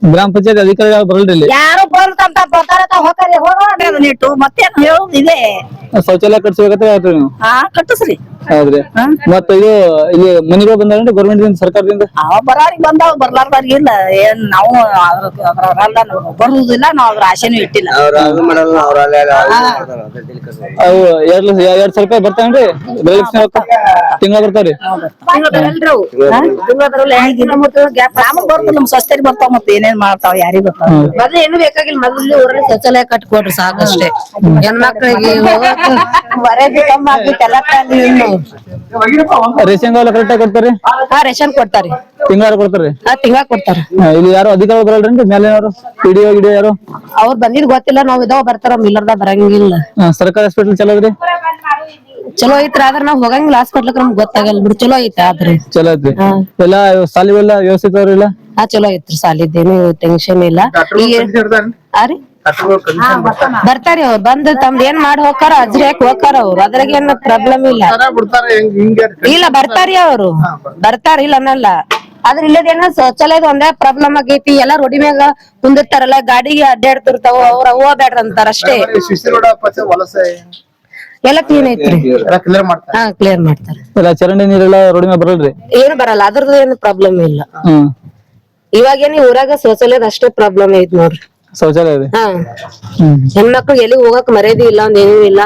ಗ್ರಾಮ ಪಂಚಾಯತ್ ಅಧಿಕಾರಿಗಳು ಬರಲ್ರಿ ಇಲ್ಲಿ ಯಾರು ಬರ್ತಂತ ಬರ್ತಾರ ಹೋಗ್ತಾರೆ ಹೋಗೋದು ನೀಟು ಮತ್ತೇನ್ ಹೇಳುದು ಇದೆ ಶೌಚಾಲಯ ಕಟ್ಸ್ಬೇಕಂತ ಹೇಳ್ತೀವಿ ನೀವು ಕಟ್ಟಿಸ್ರಿ ಹೌದ್ರಿ ಮತ್ತ ಇದು ಇಲ್ಲಿ ಮನಿಗಳು ಬಂದಾರೇನ್ರಿ ಗೌರ್ಮೆಂಟ್ ಸರ್ಕಾರದಿಂದ ಬರಾರಿಗೆ ಬಂದಾವ ಬರ್ಲಾರ್ದಾರಿಗೆ ಇಲ್ಲ ಏನ್ ನಾವು ಅದ್ರಲ್ಲ ಬರುದಿಲ್ಲ ನಾವ್ ಅದ್ರ ಆಸೆನೂ ಇಟ್ಟಿಲ್ಲ ಅವು 2 ಸಾವಿರ ರೂಪಾಯಿ ಬರ್ತಾವೇನ್ರಿ ಗೃಹಲಕ್ಷ್ಮಿ ರೊಕ್ಕ ತಿಂಗಳ ಬರ್ತಾವ್ರಿ ನಮಗ್ ಬರ್ತದ ನಮ್ ಸ್ವಸ್ಥರಿ ಬರ್ತಾವ ಮತ್ತೆ ಏನೇನ್ ಮಾಡ್ತಾವ ಯಾರಿಗ್ ಬರ್ತಾವ ಮೊದ್ಲು ಏನು ಬೇಕಾಗಿಲ್ಲ ಮೊದ್ಲು ಊರಲ್ಲಿ ಶೌಚಾಲಯ ಕಟ್ಕೊಡ್ರಿ ಸಾಕಷ್ಟೇ ಹೆಣ್ಮಕ್ಳಿಗೆ ರೇಷನ್ ಎಲ್ಲ ಕರೆಕ್ಟ್ ಆಗಿ ಕೊಡ್ತಾರಿ ರೇಷನ್ ಕೊಡ್ತಾರಿ ತಿಂಗಳ ಕೊಡ್ತಾರಿ ತಿಂಗಳ ಕೊಡ್ತಾರ ಇಲ್ಲಿ ಯಾರು ಅಧಿಕಾರಿಗಳು ಬರಲ್ರಿ ಮೇಲೆ ಯಾರು ಪಿಡಿಒ ಗಿಡಿಒ ಯಾರು ಅವ್ರು ಬಂದಿದ್ ಗೊತ್ತಿಲ್ಲ ನಾವ್ ಇದಾವ ಬರ್ತಾರ ಮಿಲ್ಲರ್ದಾಗ ಬರಂಗಿಲ್ಲ ಸರ್ಕಾರಿ ಹಾಸ್ಪಿಟಲ್ ಚಲೋ ಐತ್ರಿ ಚಲೋ ಐತ್ರಿ ಆದ್ರ ನಾವ್ ಹೋಗಂಗಿಲ್ಲ ಹಾಸ್ಪಿಟ್ಲಕ್ ನಮ್ಗ್ ಗೊತ್ತಾಗಲ್ಲ ಬಿಡು ಚಲೋ ಐತಿ ಆದ್ರೆ ಚಲೋ ಐತ್ರಿ ಎಲ್ಲಾ ಸಾಲಿವೆಲ್ಲ ವ್ಯವಸ್ಥಿತ ಅವ್ರಿಲ್ಲ ಚಲೋ ಐತ್ರಿ ಸಾಲಿದ್ದೇನು ಟೆನ್ಷನ್ ಇಲ್ಲ ಬರ್ತಾರಿ ಅವ್ರು ಬಂದ್ ತಮ್ದ್ ಏನ್ ಮಾಡಿ ಹೋಗ್ತಾರ ಅಜ್ರಿ ಹಾಕಿ ಹೋಗ್ತಾರ ಅವ್ರು ಅದ್ರಾಗ ಏನ್ ಪ್ರಾಬ್ಲಮ್ ಇಲ್ಲ ಇಲ್ಲ ಬರ್ತಾರಿ ಅವ್ರು ಬರ್ತಾರ ಇಲ್ಲ ಅನ್ನಲ್ಲ ಆದ್ರ ಇಲ್ಲದೇನ ಶೌಚಾಲಯದ ಒಂದೇ ಪ್ರಾಬ್ಲಮ್ ಆಗೈತಿ ಎಲ್ಲಾ ರೋಡಿ ಮ್ಯಾಗ ಕುಂದಿರ್ತಾರಲ್ಲ ಗಾಡಿಗೆ ಅಡ್ಡಾಡ್ತಿರ್ತಾವ ಅವ್ರ ಹೋಗ್ಬೇಡ್ರ ಅಂತಾರ ಅಷ್ಟೇ ಎಲ್ಲ ಕ್ಲೀನ್ ಐತ್ರಿ ಕ್ಲಿಯರ್ ಮಾಡ್ತಾರ ಎಲ್ಲ ಚರಂಡಿ ನೀರೆಲ್ಲ ರೋಡಿ ಮೇಲೆ ಬರಲ್ರಿ ಏನು ಬರಲ್ಲ ಅದ್ರದ್ದು ಏನು ಪ್ರಾಬ್ಲಮ್ ಇಲ್ಲ ಇವಾಗೇನಿ ಊರಾಗ ಶೌಚಾಲಯದ ಅಷ್ಟೇ ಪ್ರಾಬ್ಲಮ್ ಐತ್ ನೋಡ್ರಿ ಶೌಚಾಲಯ ಇದೆ ಹೆಣ್ಮಕ್ಳು ಎಲ್ಲಿ ಹೋಗಕ್ ಮರ್ಯಾದೆ ಇಲ್ಲ ಒಂದ್ ಏನೂ ಇಲ್ಲ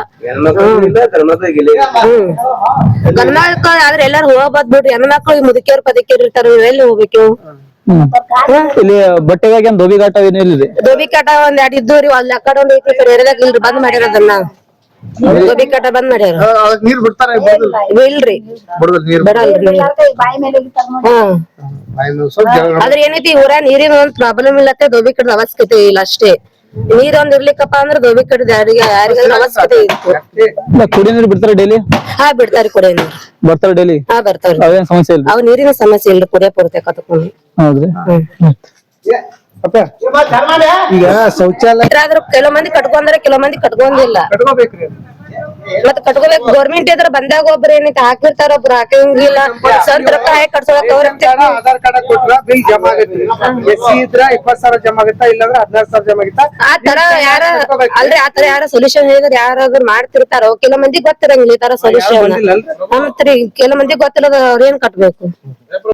ಗಂಡ್ಮಕ್ಳು ಆದ್ರೆ ಎಲ್ಲಾರು ಹೋಗ್ಬಾರ್ದು ಬಿಡ್ರಿ ಹೆಣ್ಮಕ್ಳು ಮುದುಕಿಯರ್ ಪದಕಿಯರ್ ಇರ್ತಾರ ಎಲ್ಲಿ ಹೋಗ್ಬೇಕು ಇಲ್ಲಿ ಬಟ್ಟೆಗಾಗಿ ದೋಬಿ ಘಾಟ ಏನು ಇಲ್ಲಿದೆ ದೋಬಿ ಕಾಟ ಒಂದ್ 2 ಇದ್ದವ್ರಿ ಅಲ್ಲಿ ಆ ಕಡೆ ಒಂದ್ ಐತಿ ಎಡದಾಗ ಇಲ್ರಿ ಬಂದ್ ಮಾಡ್ಯಾರ ಅದನ್ನ ದೋಬಿ ಕಾಟ ಬಂದ್ ಮಾಡ್ಯಾರ ನೀರ್ ಬಿಡ್ತಾರ ಇಲ್ರಿ ಬಿಡಲ್ರಿ ಆದ್ರೆ ಏನೈತಿ ಊರ ನೀರಿನ ಒಂದ್ ಪ್ರಾಬ್ಲಮ್ ಇಲ್ಲತ್ತೆ ದೋಬಿ ಕಟ್ಟದ ಅವಶ್ಯಕತೆ ಇಲ್ಲ ಅಷ್ಟೇ ನೀರ್ ಒಂದ್ ಇರ್ಲಿಕ್ಕಪ್ಪ ಅಂದ್ರ ದೋಬಿ ಕಟ್ಟಿದ ಯಾರಿಗಾದ್ರೂ ಅವಶ್ಯಕತೆ ಇತ್ತು. ಇಲ್ಲ ಕುಡಿ ನೀರು ಬಿಡ್ತಾರೆ ಡೈಲಿ ಹಾ ಬಿಡ್ತಾರಿ ಕುಡಿಯೋ ನೀರು. ಬರ್ತಾರೆ ಡೈಲಿ ಹಾ ಬರ್ತಾವ್ರಿ. ಅವೇನ್ ಸಮಸ್ಯೆ ಇಲ್ಲ ಅವ್ ನೀರಿನ ಸಮಸ್ಯೆ ಇಲ್ರಿ ಕುಡಿಯೋ ಪೂರ್ತಿ ಕತ್ಕೊಂಡು. ಹೌದ್ರಿ ಈಗ ಶೌಚಾಲಯ ಆದ್ರೂ ಕೆಲವ್ ಮಂದಿ ಕಟ್ಕೊಂಡ್ರೆ ಕೆಲವ್ ಮಂದಿ ಕಟ್ಕೊಂದಿಲ್ಲ. ಕಟ್ಕೋಬೇಕ್ರಿ. ಮತ್ ಕಟ್ಕೋಬೇಕು. ಗೌರ್ಮೆಂಟ್ ಇದ್ರ ಬಂದಾಗ ಒಬ್ರು ಏನೈತಿ ಹಾಕಿರ್ತಾರ, ಒಬ್ರು ಹಾಕಂಗಿಲ್ಲ. ಸರ್ ರೊಕ್ಕ ಹಾಕಿ ಕಟ್ಸೋಕ್ ಆಧಾರ್ ಕಾರ್ಡ್ ಕೊಟ್ರ ಬಿಲ್ ಜಮಾ ಆಗೈತಿ. ಎಸ್ಸಿ ಇದ್ರ 20,000 ಜಮಾ ಆಗತ್ತಾ, ಇಲ್ಲಾಂದ್ರೆ 16,000 ಜಮಾ ಆಗತ್ತಾ. ಆ ತರ ಯಾರ ಅಲ್ರಿ ಆತರ ಯಾರ ಸೊಲ್ಯೂಷನ್ ಹೇಳಿದ್ರ ಯಾರಾದ್ರೂ ಮಾಡ್ತಿರ್ತಾರೋ. ಕೆಲವ್ ಮಂದಿ ಗೊತ್ತಿರಂಗಿಲ್ಲ ಈ ತರ ಸೊಲ್ಯೂಷನ್. ಮತ್ರಿ ಕೆಲವ್ ಮಂದಿ ಗೊತ್ತಿಲ್ಲದ ಅವ್ರ ಏನ್ ಕಟ್ಬೇಕು.